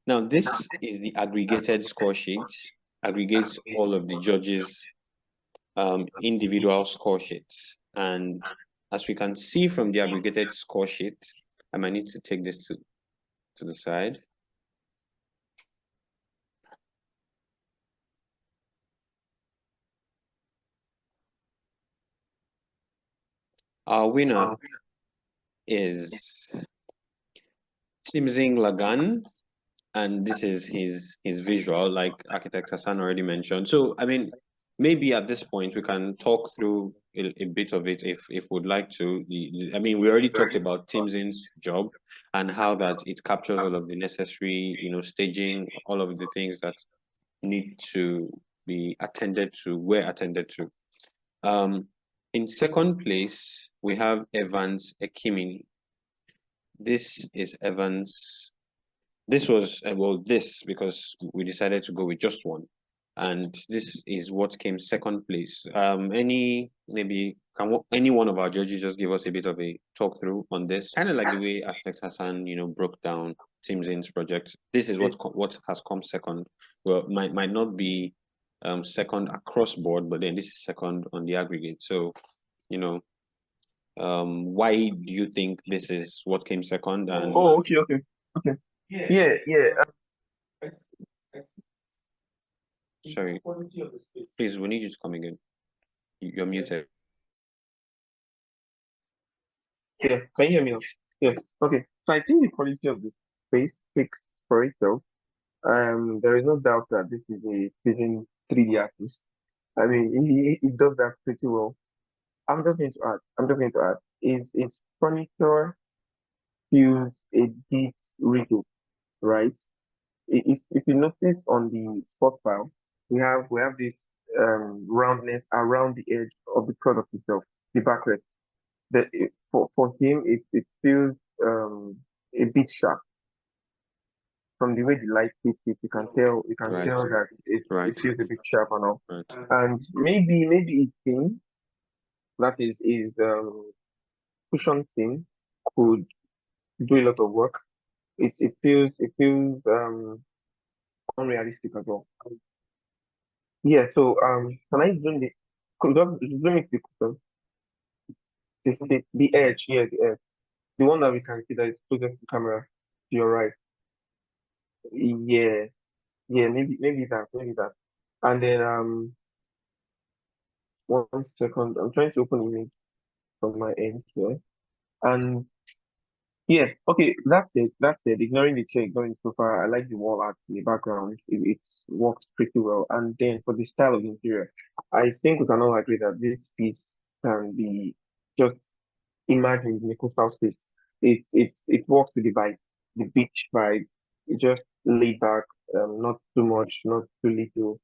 Now this is the aggregated score sheet. Aggregates all of the judges' individual score sheets. And as we can see from the aggregated score sheet, I might need to take this to the side. Our winner is Simzing Lagan, and this is his visual, like architect Hassan already mentioned. So, I mean, maybe at this point we can talk through a bit of it if we'd like to. I mean, we already talked about Timzin's job and how that it captures all of the necessary, staging, all of the things that need to be attended to, were attended to. In second place, we have Evans Ekimini. This is Evans. This was, because we decided to go with just one. And this is what came second place. Can any one of our judges just give us a bit of a talk through on this? Kind of like the way Architect Hassan, broke down Timzin's project. This is what has come second. Well, might not be second across board, but then this is second on the aggregate. So, why do you think this is what came second? And okay. Yeah. Sorry, please, we need you to come again. You're muted. Yeah, can you hear me now? Yes. Okay. So I think the quality of the space speaks for itself. There is no doubt that this is a seasoned 3D artist. I mean, he does that pretty well. I'm just going to add. Its furniture feels a bit rigid, right? If you notice on the fourth file, we have this roundness around the edge of the product itself, the backrest. For him, it feels a bit sharp. From the way the light hits it, you can tell that it feels a bit sharp and all. Right. And maybe his thing, that is cushion thing, could do a lot of work. It feels unrealistic as well. Yeah, so can I zoom the zoom it to the cushion? The edge, yeah, the edge. The one that we can see that is closest to the camera. You're right. Yeah, maybe that. And then 1 second. I'm trying to open image from my end here. And yeah, okay, that's it. Ignoring the chair, ignoring the sofa, I like the wall art in the background. It works pretty well. And then for the style of the interior, I think we can all agree that this piece can be just imagined in a coastal space. It works with the vibe, the beach vibe. It just laid back, not too much, not too little,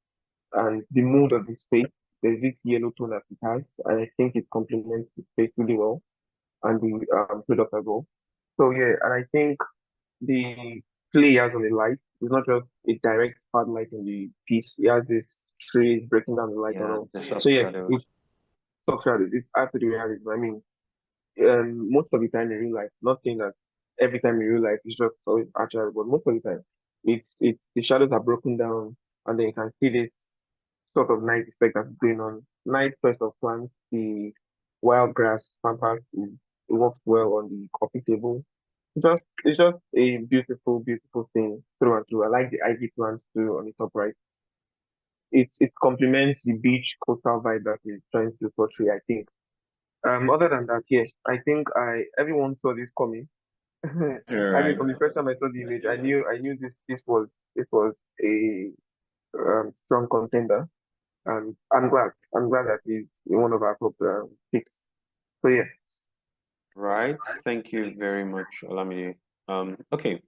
and the mood of the space. There's this yellow tone that it has, and I think it complements the space really well and the product as well. So yeah, and I think the play he has on the light is not just a direct spotlight in the piece. He has this trees breaking down the light and all. So yeah, it's soft shadows. It's hard to do reality. I mean, most of the time in real life, not saying that every time in real life it's just always actual, but most of the time it's the shadows are broken down and then you can see this sort of night effect that's going on. Night first of plants, the wild grass pampas, it works well on the coffee table. It's just a beautiful thing through and through. I like the ivy plants too on the top right. It complements the beach coastal vibe that is trying to portray, I think. Other than that, yes, I think everyone saw this coming. I mean, from the first time I saw the image, I knew this was a strong contender, and I'm glad that he's one of our top picks. So yeah. Right. Thank you very much, Olamide. Okay.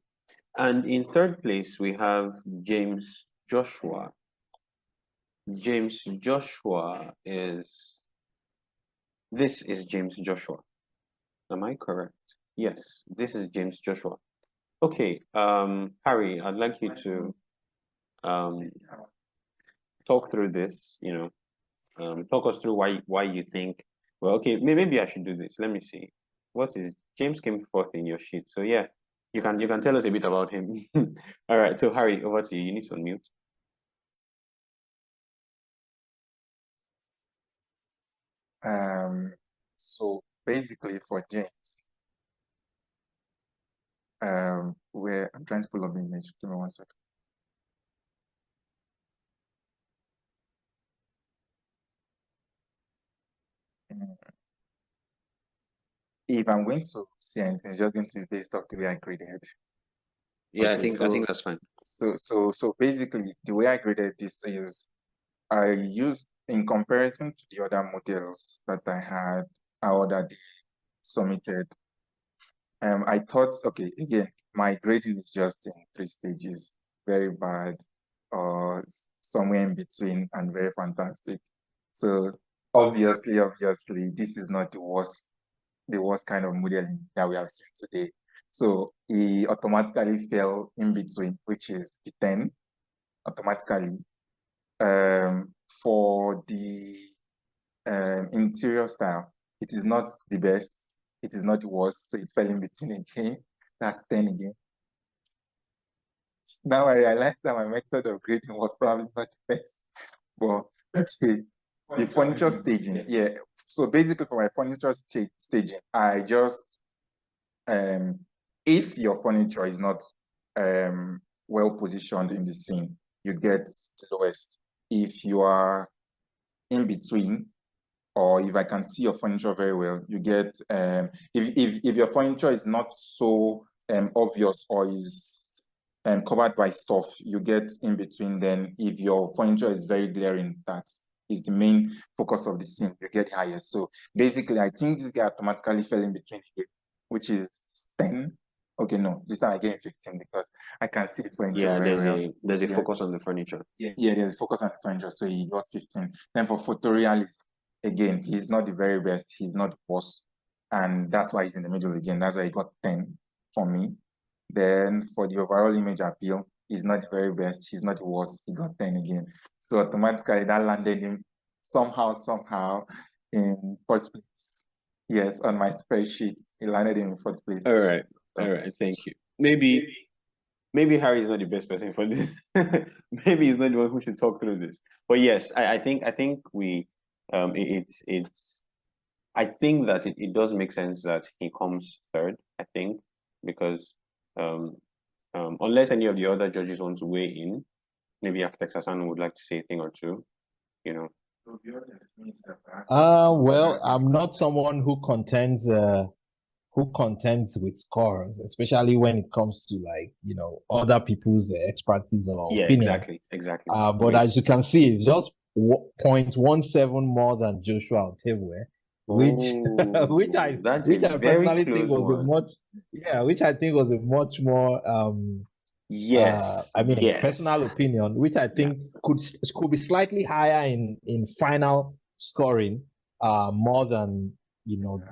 And in third place, we have James Joshua. James Joshua this is James Joshua. Am I correct? Yes, this is James Joshua. Okay, Harry, I'd like you to talk through this, talk us through why you think, well, okay, maybe I should do this. Let me see. James came fourth in your sheet. So yeah, you can tell us a bit about him. All right, so Harry, over to you. You need to unmute. So basically for James, where I'm trying to pull up the image. Give me 1 second. If I'm going to see anything, it's just going to be based off the way I graded. Yeah, Okay, I think that's fine. So basically, the way I graded this is I used in comparison to the other models that I had or that they submitted, I thought, okay, again, my grading is just in 3 stages, very bad, or somewhere in between, and very fantastic. So obviously, this is not the worst kind of modeling that we have seen today. So he automatically fell in between, which is the 10 automatically. For the interior style, it is not the best, it is not the worst, so it fell in between again. That's 10 again. Now I realize that my method of grading was probably not the best. But okay, the furniture staging, yeah. So basically for my furniture staging, I just if your furniture is not well positioned in the scene, you get the lowest. If you are in between, or if I can see your furniture very well, you get if your furniture is not so obvious or is covered by stuff, you get in between. Then if your furniture is very glaring, that is the main focus of the scene, you get higher. So basically, I think this guy automatically fell in between here, which is 10. Okay, no, this time I get 15 because I can see the furniture. Yeah, very there's a Yeah. focus on the furniture. Yeah, there's focus on the furniture, so he got 15. Then for photorealism, again, he's not the very best, he's not the worst, and that's why he's in the middle again. That's why he got 10 for me. Then for the overall image appeal, he's not the very best, he's not the worst, he got 10 again. So automatically that landed him somehow in fourth place. Yes, on my spreadsheet, he landed in fourth place. All right, thank you. Maybe Harry is not the best person for this. Maybe he's not the one who should talk through this. But yes, I think we I think that it does make sense that he comes third, I think, because unless any of the other judges want to weigh in, maybe Architect Hassan would like to say a thing or two, you know. Well, I'm not someone who contends with scores, especially when it comes to, like, other people's expertise or Yeah, opinion. exactly. But as you can see, it's just 0.17 more than Joshua Otevwe, which I personally think was which I think was a much more personal opinion, which I think could be slightly higher in final scoring, more than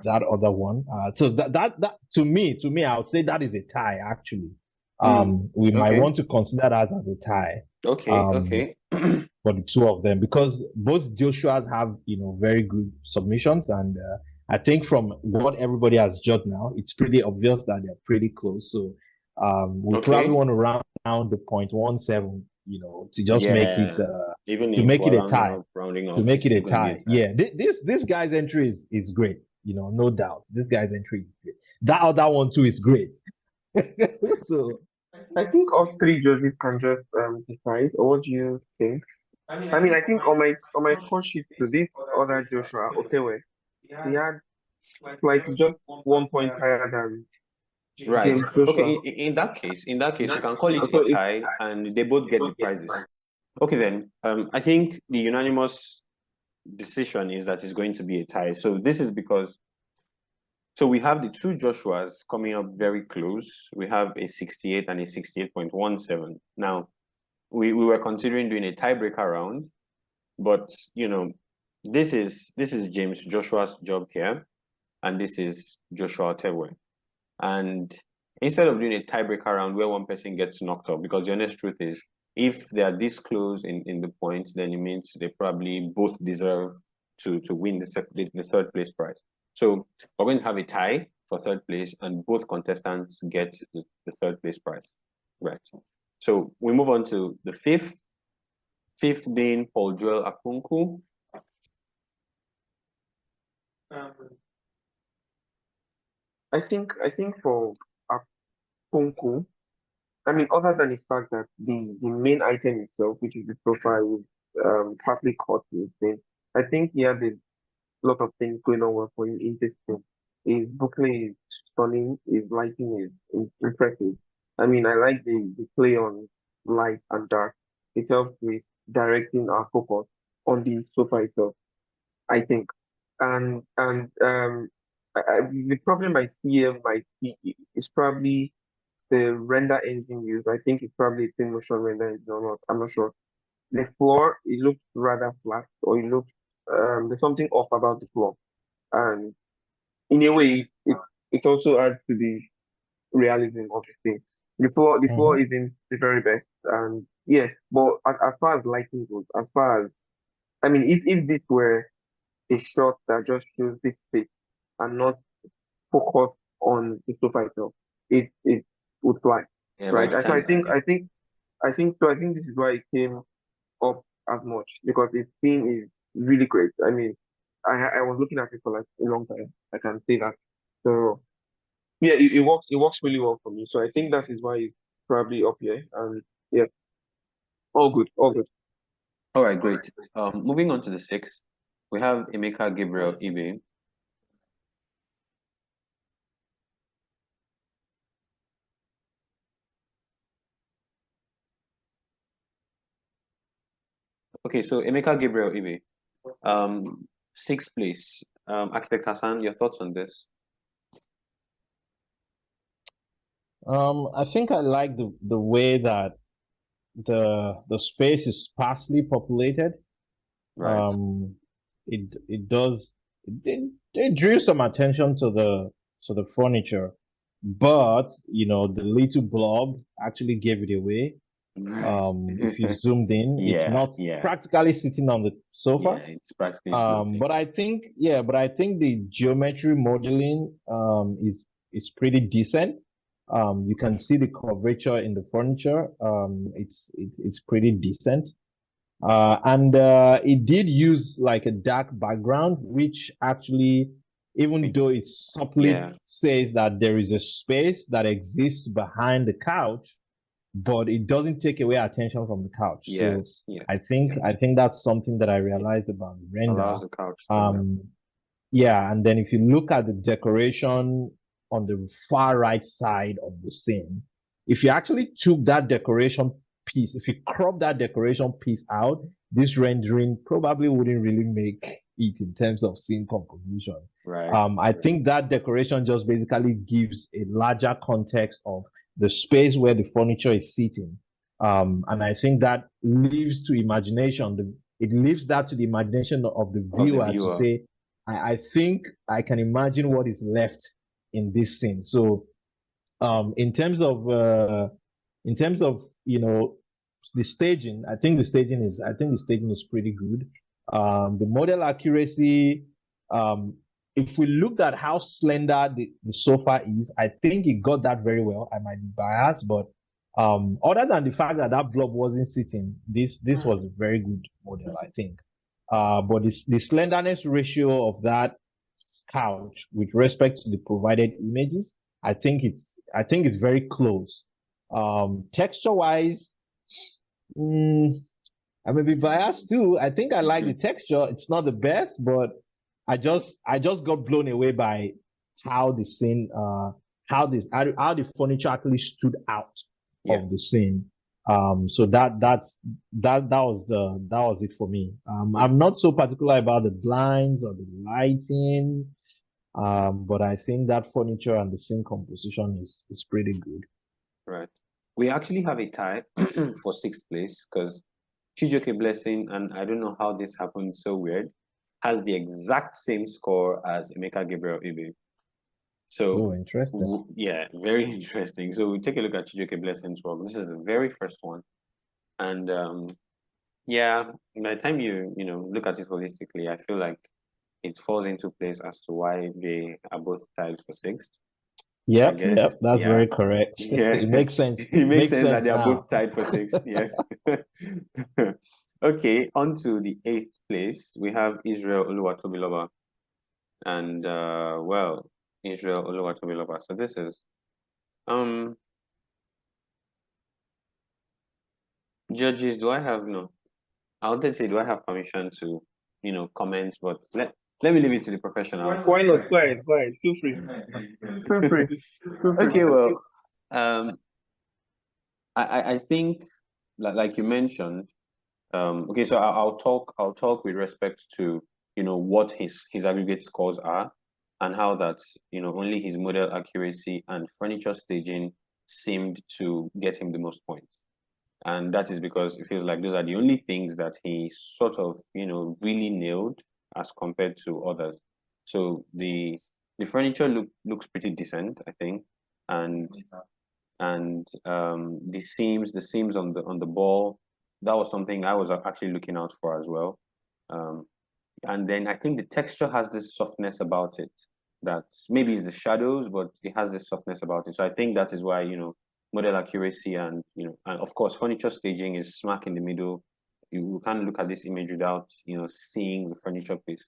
that other one. So that to me, I would say that is a tie actually. We might want to consider that as a tie. Okay. For the two of them, because both Joshuas have very good submissions, and I think from what everybody has judged now, it's pretty obvious that they're pretty close. So we probably want to round down the 0.17, to just make it to make it a tie. To make it a tie. Yeah, this guy's entry is great. No doubt. This guy's entry is great. That other one too is great. So I think all 3 judges can just decide. Or what do you think? I mean, I think on my score sheet to this other Joshua Otewe, he had like just 1 point higher than Right. James Joshua. Okay, in that case, you can call it a tie, and they both get the prizes. Okay, then, I think the unanimous decision is that it's going to be a tie. So this is because, so we have the 2 Joshuas coming up very close. We have a 68 and a 68.17. Now, we were considering doing a tiebreaker round, but this is James Joshua's job here, and this is Joshua Otevwe. And instead of doing a tiebreaker round where one person gets knocked off, because the honest truth is, if they are this close in the points, then it means they probably both deserve to win the third place prize. So we're going to have a tie for third place, and both contestants get the third place prize. Right. So we move on to the fifth being Paul Joel Akunku. I think for Akunku, I mean, other than the fact that the main item itself, which is the profile, is partly cut with thing, I think he had a lot of things going on well for him in this thing. His boucle is stunning, his lighting is impressive. I mean, I like the play on light and dark. It helps with directing our focus. on the sofa itself, I think. The problem I see here might be is probably the render engine used. I think it's probably a twin motion render engine or not. I'm not sure. The floor, it looks rather flat, or it looks there's something off about the floor. And in a way, it also adds to the realism of the thing. The floor isn't the very best, and yeah. But as far as lighting goes, as far as I mean, if this were a shot that just shows this space and not focus on the sofa itself, it would fly, Yeah, right? but So I think this is why it came up as much because the theme is really great. I mean, I was looking at it for like a long time. I can say that. So yeah, it works really well for me. So I think that is why it's probably up here. And yeah, all good, all good. all right, great. Moving on to the 6th, we have Emeka Gabriel Ibe. Okay, so Emeka Gabriel Ibe, 6th place. Architect Hassan, your thoughts on this? I think I like the way that the space is sparsely populated. Right. It drew some attention to the furniture, but the little blob actually gave it away. If you zoomed in, it's not practically sitting on the sofa. Yeah, it's practically floating. But I think the geometry modeling is pretty decent. You can see the curvature in the furniture. It's pretty decent. And it did use like a dark background, which actually, even though it subtly says that there is a space that exists behind the couch, but it doesn't take away attention from the couch. Yes, so I think that's something that I realized about the render. Allows the couch. Yeah, and then if you look at the decoration on the far right side of the scene, if you actually took that decoration piece, if you crop that decoration piece out, this rendering probably wouldn't really make it in terms of scene composition. Right. I think that decoration just basically gives a larger context of the space where the furniture is sitting. And I think that leaves to imagination. It leaves that to the imagination of the viewer, to say, I think I can imagine what is left in this scene. So in terms of the staging, I think the staging is pretty good. The model accuracy, if we looked at how slender the sofa is, I think it got that very well. I might be biased, but other than the fact that that blob wasn't sitting, this was a very good model, I think. But the slenderness ratio of that couch with respect to the provided images, I think it's very close. Texture wise, I may be biased too. I think I like the texture. It's not the best, but I just got blown away by how the scene, how the furniture actually stood out of the scene. So that was it for me. I'm not so particular about the blinds or the lighting, but I think that furniture and the scene composition is pretty good. Right. We actually have a tie for 6th place because Chijioke Blessing, and I don't know how this happened, so weird, has the exact same score as Emeka Gabriel Ibe. So, interesting. Yeah, very interesting. So we take a look at Chijioke Blessing's work. This is the very first one. And yeah, by the time you look at it holistically, I feel like it falls into place as to why they are both tied for 6th. Yep, that's very correct. Yeah, it makes sense. It makes sense that they are both tied for 6th. Yes. Okay, on to the 8th place. We have Israel Oluwatobiloba. And well, Israel Oluwatobiloba. So this is judges, do I have I wanted to say, do I have permission to, comment, but let me leave it to the professionals. Why not? Go ahead. Feel free. Feel free. Okay, well, I think, like you mentioned, Okay, so I'll talk with respect to, what his aggregate scores are, and how that, only his model accuracy and furniture staging seemed to get him the most points. And that is because it feels like those are the only things that he sort of, really nailed as compared to others. So the furniture looks pretty decent, I think, and the seams on the ball, that was something I was actually looking out for as well. And then I think the texture has this softness about it that maybe it's the shadows, but it has this softness about it. So I think that is why, model accuracy and, and of course, furniture staging is smack in the middle. You can't look at this image without, seeing the furniture piece.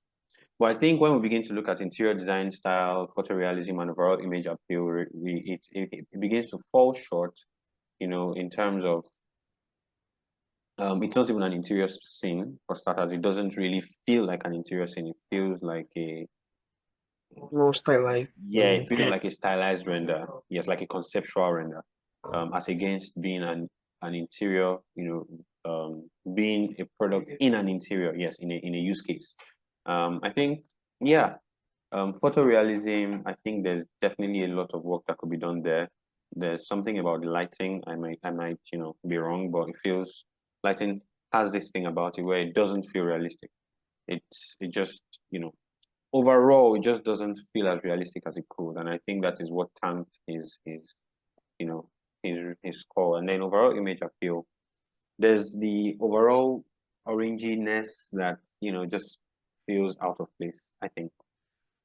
But I think when we begin to look at interior design style, photorealism, and overall image appeal, it begins to fall short, in terms of, it's not even an interior scene for starters. It doesn't really feel like an interior scene. It feels like a More stylized. it feels like a stylized render. Yes, like a conceptual render, as against being an interior, being a product in an interior. Yes, in a use case. I think, yeah, photorealism. I think there's definitely a lot of work that could be done there. There's something about the lighting. I might, be wrong, but it feels lighting has this thing about it where it doesn't feel realistic. It just, overall, it just doesn't feel as realistic as it could, and I think that is what tanked his score. And then overall image appeal, there's the overall oranginess that just feels out of place, I think.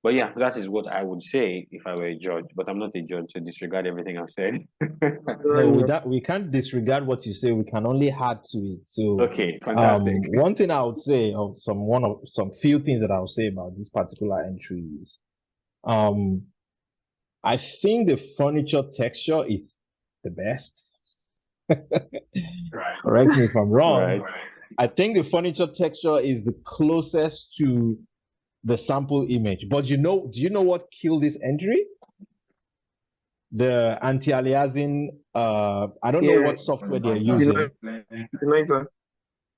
But yeah, that is what I would say if I were a judge. But I'm not a judge, so disregard everything I've said. No, we can't disregard what you say. We can only add to it. So, okay, fantastic. one thing I would say, of some few things that I would say about this particular entry is, I think the furniture texture is the best. Correct me if I'm wrong. Right. I think the furniture texture is the closest to the sample image. But do you know what killed this entry? The anti-aliasing, I don't know what software they're using. Denoiser.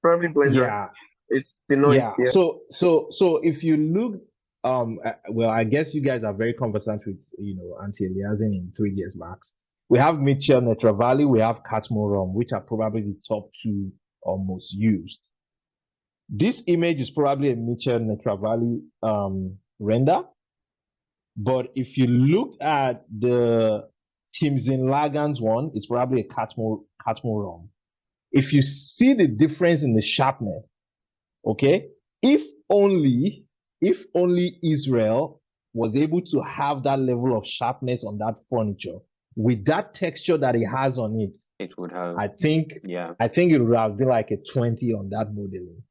Probably Blender. Yeah. It's the noise. Yeah. So if you look, well, I guess you guys are very conversant with, anti-aliasing in 3ds Max. We have Mitchell Netra Valley, we have Catmull, which are probably the top two or most used. This image is probably a Mitchell Netra Valley render. But if you look at the Timzin Lagans one, it's probably a Catmull. If you see the difference in the sharpness, okay, if only Israel was able to have that level of sharpness on that furniture with that texture that it has on it, it would have. I think it would have been like a 20 on that modeling.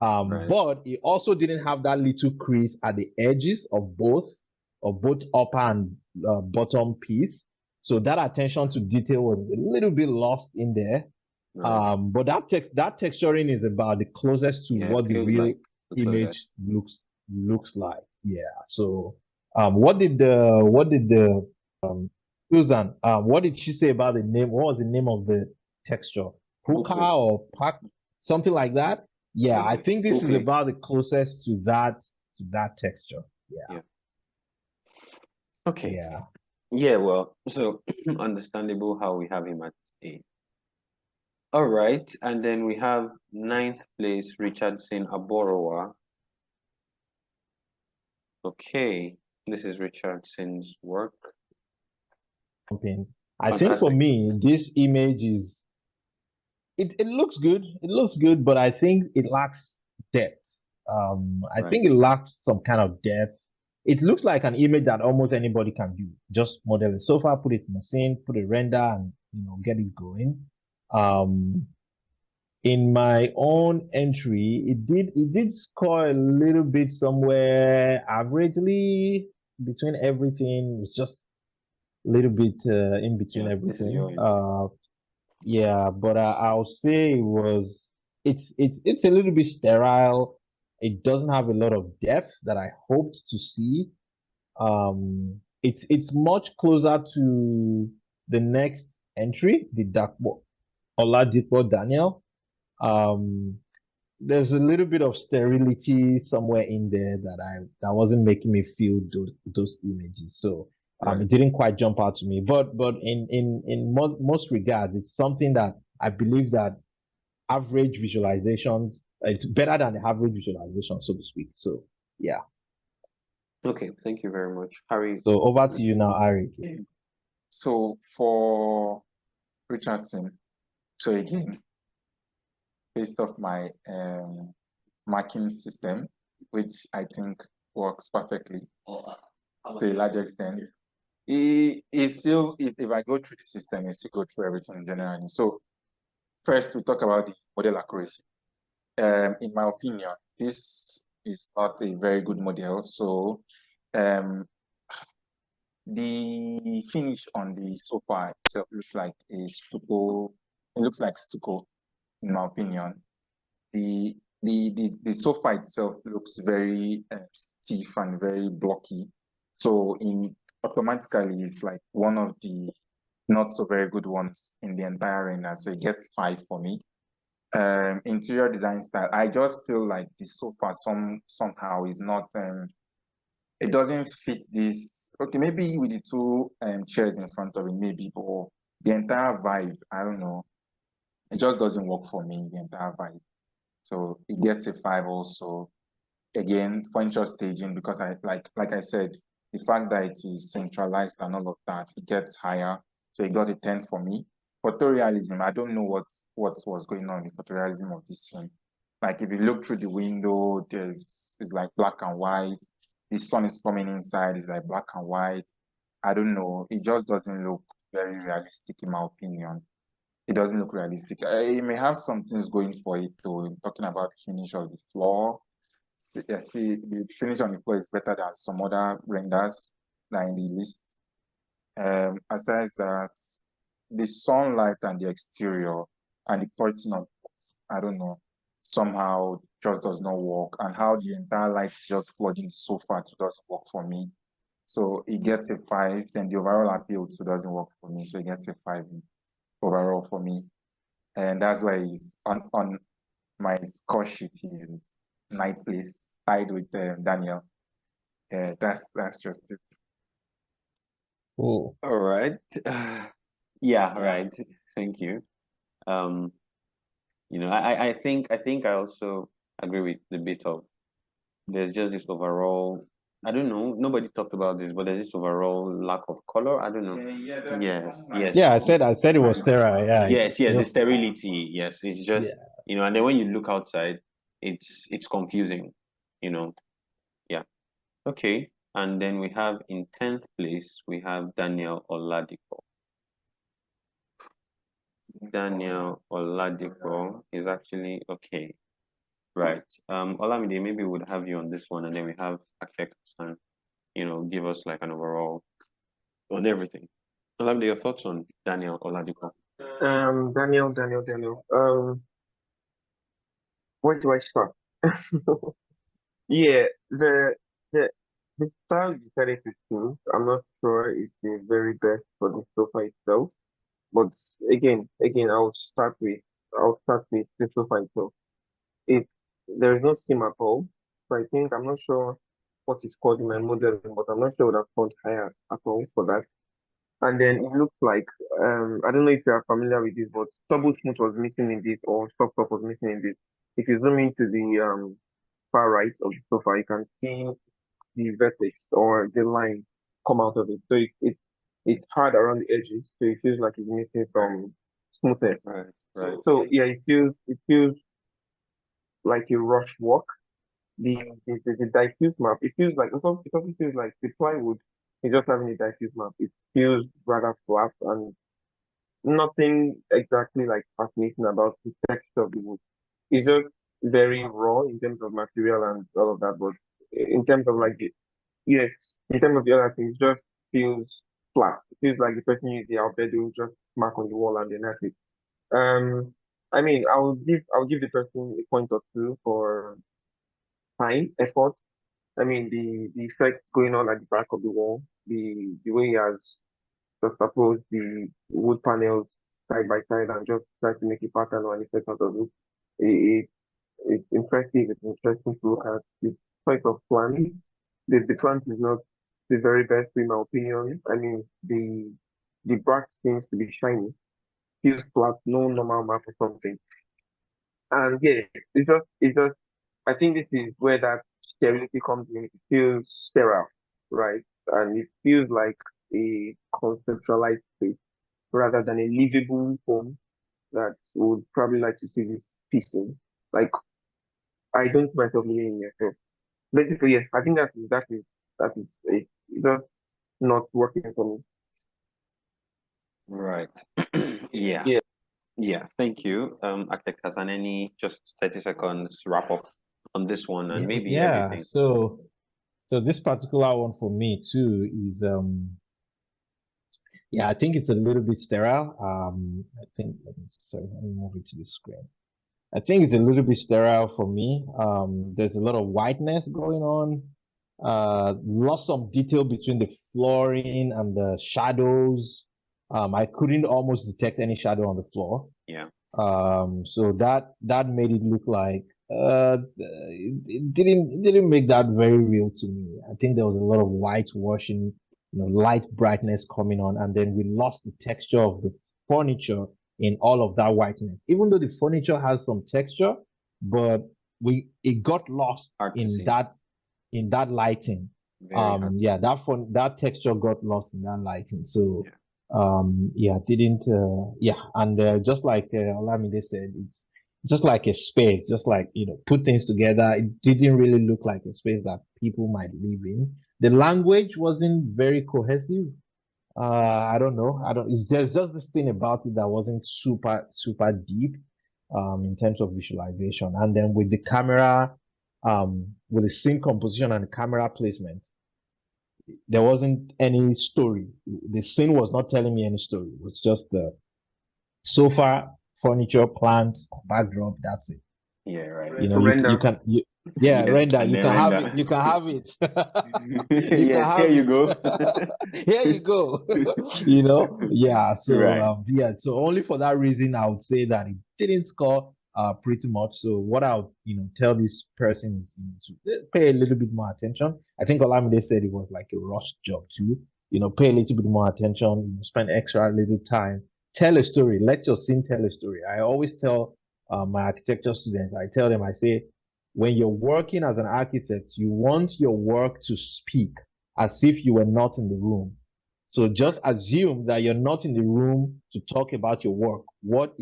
Right. But it also didn't have that little crease at the edges of both upper and bottom piece. So that attention to detail was a little bit lost in there. Right. But that texturing is about the closest to what the real image looks like. Yeah. So what did Susan, what did she say about the name? What was the name of the texture? Puka or Pak, something like that? Yeah, I think this is about the closest to that texture. Yeah. Okay. Yeah. Yeah, well, so understandable how we have him at A. All right, and then we have 9th place, Richardson Aborowa. Okay, this is Richardson's work. I think for me, this image is, it looks good. It looks good, but I think it lacks depth. I think it lacks some kind of depth. It looks like an image that almost anybody can do. Just model it so far, put it in a scene, put a render, and get it going. In my own entry, it did score a little bit somewhere averagely between everything. It was just a little bit in between everything. Yeah, but I'll say it's a little bit sterile. It doesn't have a lot of depth that I hoped to see. It's much closer to the next entry, the Oladipo Daniel. there's a little bit of sterility somewhere in there that wasn't making me feel those images. So Right. it didn't quite jump out to me. But in most regards, it's something that I believe that average visualizations, it's better than the average visualization, so to speak. So yeah. Okay, thank you very much, Harry. So over to you now, Harry. So for Richardson, so again, based off my marking system, which I think works perfectly to a large extent. It's still, if I go through the system, I still go through everything generally. So first, we talk about the model accuracy. In my opinion, this is not a very good model. So the finish on the sofa itself looks like a stucco. It looks like stucco, in my opinion. The sofa itself looks very stiff and very blocky. So automatically, it's like one of the not so very good ones in the entire render. So it gets 5 for me. Interior design style, I just feel like the sofa somehow is not it doesn't fit this. Okay, maybe with the two chairs in front of it, maybe, but the entire vibe, I don't know. It just doesn't work for me, the entire vibe. So it gets a 5 also. Again, furniture staging, because like I said, the fact that it is centralized and all of that, it gets higher. So it got a 10 for me. Photorealism, I don't know what was going on with photorealism of this scene. Like if you look through the window, it's like black and white. The sun is coming inside, it's like black and white. I don't know. It just doesn't look very realistic in my opinion. It doesn't look realistic. It may have some things going for it though. Talking about the finish of the floor. See, the finish on the floor is better than some other renders that in the list. Aside that, the sunlight and the exterior and the curtain of, I don't know, somehow just does not work. And how the entire light is just flooding the sofa, it doesn't work for me. So it gets a 5. Then the overall appeal too doesn't work for me. So it gets a 5 overall for me. And that's why it's on my score sheet is 9th place, tied with Daniel. That's just it. Oh. All right. Yeah, right. Thank you. I think I also agree with the bit of there's just this overall, I don't know, nobody talked about this, but there's this overall lack of color. I don't know. Yes. Yeah, I said it was sterile. Yeah. Yes, the sterility. Yes, it's just and then when you look outside, it's confusing, Yeah. Okay. And then we have in 10th place, we have Daniel Oladipo. Daniel Oladipo is actually okay. Right. Olamide, maybe we'll have you on this one, and then we have Architect Hassan, give us like an overall on everything. Olamide, your thoughts on Daniel Oladipo? Daniel. Where do I start? Yeah, the style you decided to choose, I'm not sure is the very best for the sofa itself. But again, I'll start with the sofa itself. It There is no seam at all. So I think I'm not sure what it's called in my modeling, but I'm not sure what I've found higher at all for that. And then it looks like I don't know if you are familiar with this, but double smooth was missing in this, or soft top was missing in this. If you zoom into the far right of the sofa, you can see the vertex or the line come out of it. So it's hard around the edges, so it feels like it's missing some smoothness. Right. So yeah, it feels like a rush walk. The diffuse map, it feels like it also feels like the plywood is just having a diffuse map. It feels rather flat and nothing exactly like fascinating about the texture of the wood. It's just very raw in terms of material and all of that, but in terms of like yes, in terms of the other things, just feels flat. It feels like the person using the albedo just mark on the wall and then that's it. I mean, I'll give the person a point or two for time, effort. I mean, the effect going on at the back of the wall, the way he has juxtaposed the wood panels side by side and just try to make a pattern or an effect out of it. it's impressive. It's interesting to look at the choice of plant. The plant is not the very best in my opinion. I mean, the bark seems to be shiny, feels flat, no normal map or something. And yeah, it's just I think this is where that sterility comes in. It feels sterile, right? And it feels like a conceptualized space rather than a livable home that would probably like to see this piece in. Like I don't see myself living in here. So basically, yes, I think that is it. It's just not working for me. Right. Yeah. Yeah. Yeah. Thank you. Architect Hassan, any just 30 seconds wrap up on this one and maybe Yeah. everything. So this particular one for me too is yeah, I think it's a little bit sterile. I think sorry, let me move it to the screen. I think it's a little bit sterile for me. There's a lot of whiteness going on. Lots of detail between the flooring and the shadows. I couldn't almost detect any shadow on the floor. Yeah. So that made it look like it didn't make that very real to me. I think there was a lot of whitewashing, light brightness coming on, and then we lost the texture of the furniture in all of that whiteness. Even though the furniture has some texture, but it got lost Hard to in see. that lighting. Very hard. Yeah, that texture got lost in that lighting. So Yeah. yeah, didn't and just like Olamide said, it's just like a space, just like put things together. It didn't really look like a space that people might live in. The language wasn't very cohesive. I don't know. There's just this thing about it that wasn't super deep, in terms of visualization. And then with the camera, with the scene composition and the camera placement, there wasn't any story. The scene was not telling me any story. It was just the sofa, furniture, plants, backdrop. That's it. Yeah, right. You know, Render. yeah, Yes, render. and You then can have render. it. You can have it. Yes, here you go. Here you go. Yeah. So Right. yeah. So only for that reason, I would say that it didn't score pretty much. So what I would tell this person is to pay a little bit more attention. I think Olamide said it was like a rush job too. Pay a little bit more attention. Spend extra little time. Tell a story. Let your scene tell a story. I always tell my architecture students, I tell them, I say, when you're working as an architect, you want your work to speak as if you were not in the room. So just assume that you're not in the room to talk about your work. What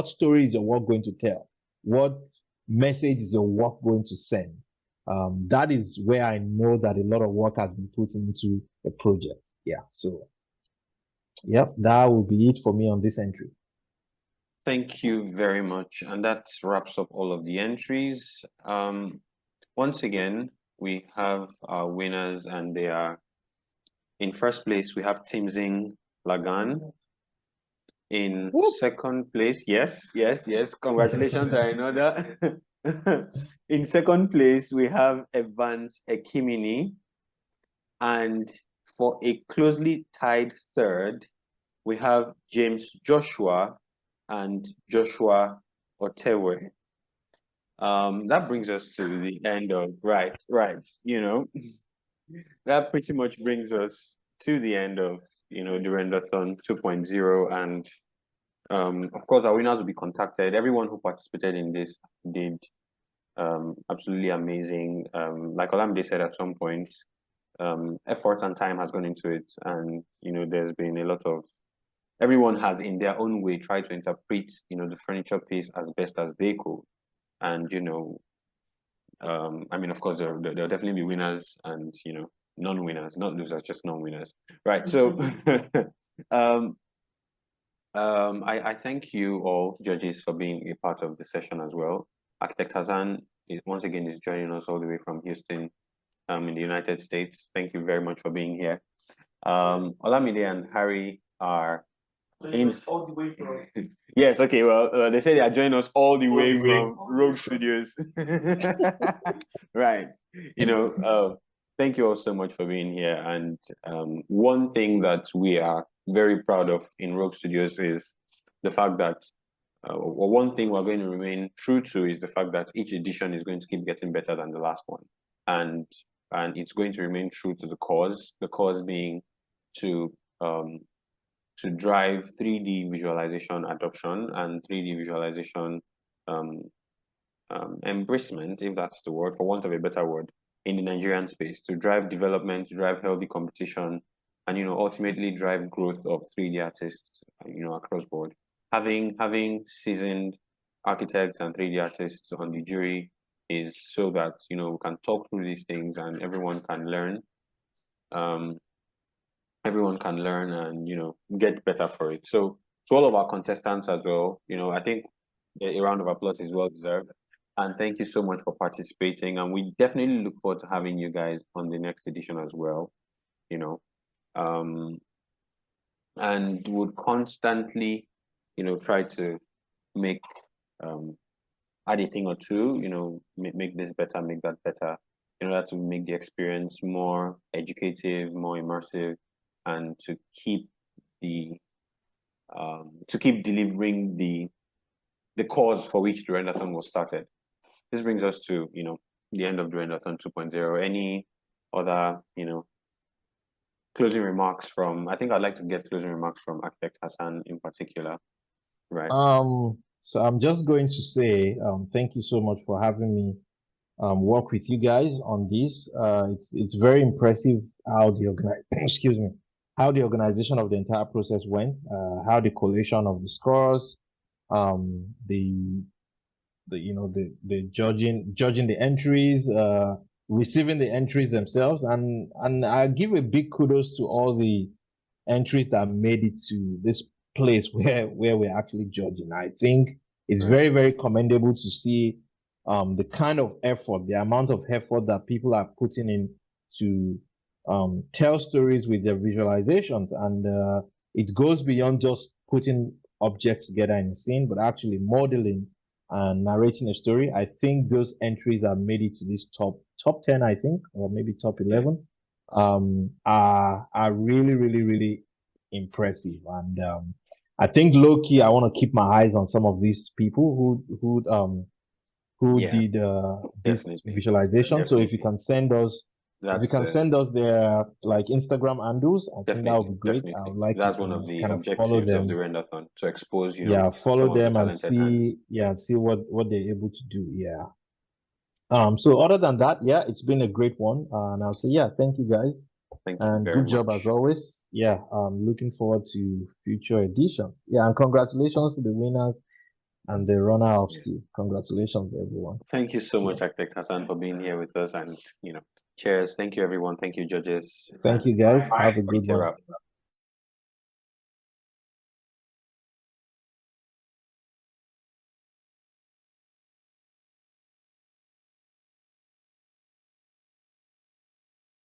story is your work going to tell? What message is your work going to send? That is where I know that a lot of work has been put into a project. Yeah. So, yep, that will be it for me on this entry. Thank you very much. And that wraps up all of the entries. Once again, we have our winners, and they are in first place, we have Timzing Lagan. In second place, yes. Congratulations, I know that. In second place, we have Evans Ekimini. And for a closely tied third, we have James Joshua and Joshua Otewe. That brings us to the end of right. That pretty much brings us to the end of the Renderthon 2.0, and of course our winners will be contacted. Everyone who participated in this did absolutely amazing. Like Olamide said at some point, effort and time has gone into it, and there's been a lot of, everyone has in their own way tried to interpret the furniture piece as best as they could. And I mean, of course there'll definitely be winners and non-winners, not losers, just non-winners, right? So I thank you all judges for being a part of the session as well. Architect Hassan once again is joining us all the way from Houston, in the United States. Thank you very much for being here. Olamide and Harry are in all the way from yes, okay, well, they say they are joining us all the way from Rogue Studios. Right. Thank you all so much for being here. And one thing that we are very proud of in Rogue Studios is the fact that or one thing we're going to remain true to is the fact that each edition is going to keep getting better than the last one, and it's going to remain true to the cause. The cause being to drive 3D visualization adoption and 3D visualization embracement, if that's the word, for want of a better word, in the Nigerian space, to drive development, to drive healthy competition, and ultimately drive growth of 3D artists, across board. Having seasoned architects and 3D artists on the jury is so that we can talk through these things and everyone can learn. Everyone can learn and get better for it. So to all of our contestants as well, I think a round of applause is well deserved. And thank you so much for participating. And we definitely look forward to having you guys on the next edition as well. And would constantly, try to make add a thing or two, make this better, make that better, in order to make the experience more educative, more immersive, and to keep delivering the cause for which the Renderthon was started. This brings us to the end of the Renderthon 2.0. Any other closing remarks from? I think I'd like to get closing remarks from Architect Hassan in particular. Right. So I'm just going to say thank you so much for having me work with you guys on this. It's very impressive how the how the organization of the entire process went, how the collation of the scores, the judging the entries, receiving the entries themselves, and I give a big kudos to all the entries that made it to this place where we're actually judging. I think it's very, very commendable to see the kind of effort, the amount of effort that people are putting in to tell stories with their visualizations, and it goes beyond just putting objects together in a scene, but actually modeling and narrating a story. I think those entries that made it to this top 10, I think, or maybe top 11, are really, really, really impressive. And I think low key, I want to keep my eyes on some of these people who did this visualization. So if you can send us, send us their Instagram handles, I think that would be great. I would like that's to one of the kind of objectives follow them of the Renderthon, to expose follow them and see what they're able to do. So other than that, it's been a great one, and I'll say thank you guys, and good job as always. Looking forward to future editions. And congratulations to the winners and the runner-ups too. Congratulations, everyone. Thank you so much, Architect Hassan, for being here with us, and cheers. Thank you, everyone. Thank you, judges. Thank you, guys. Have a good one.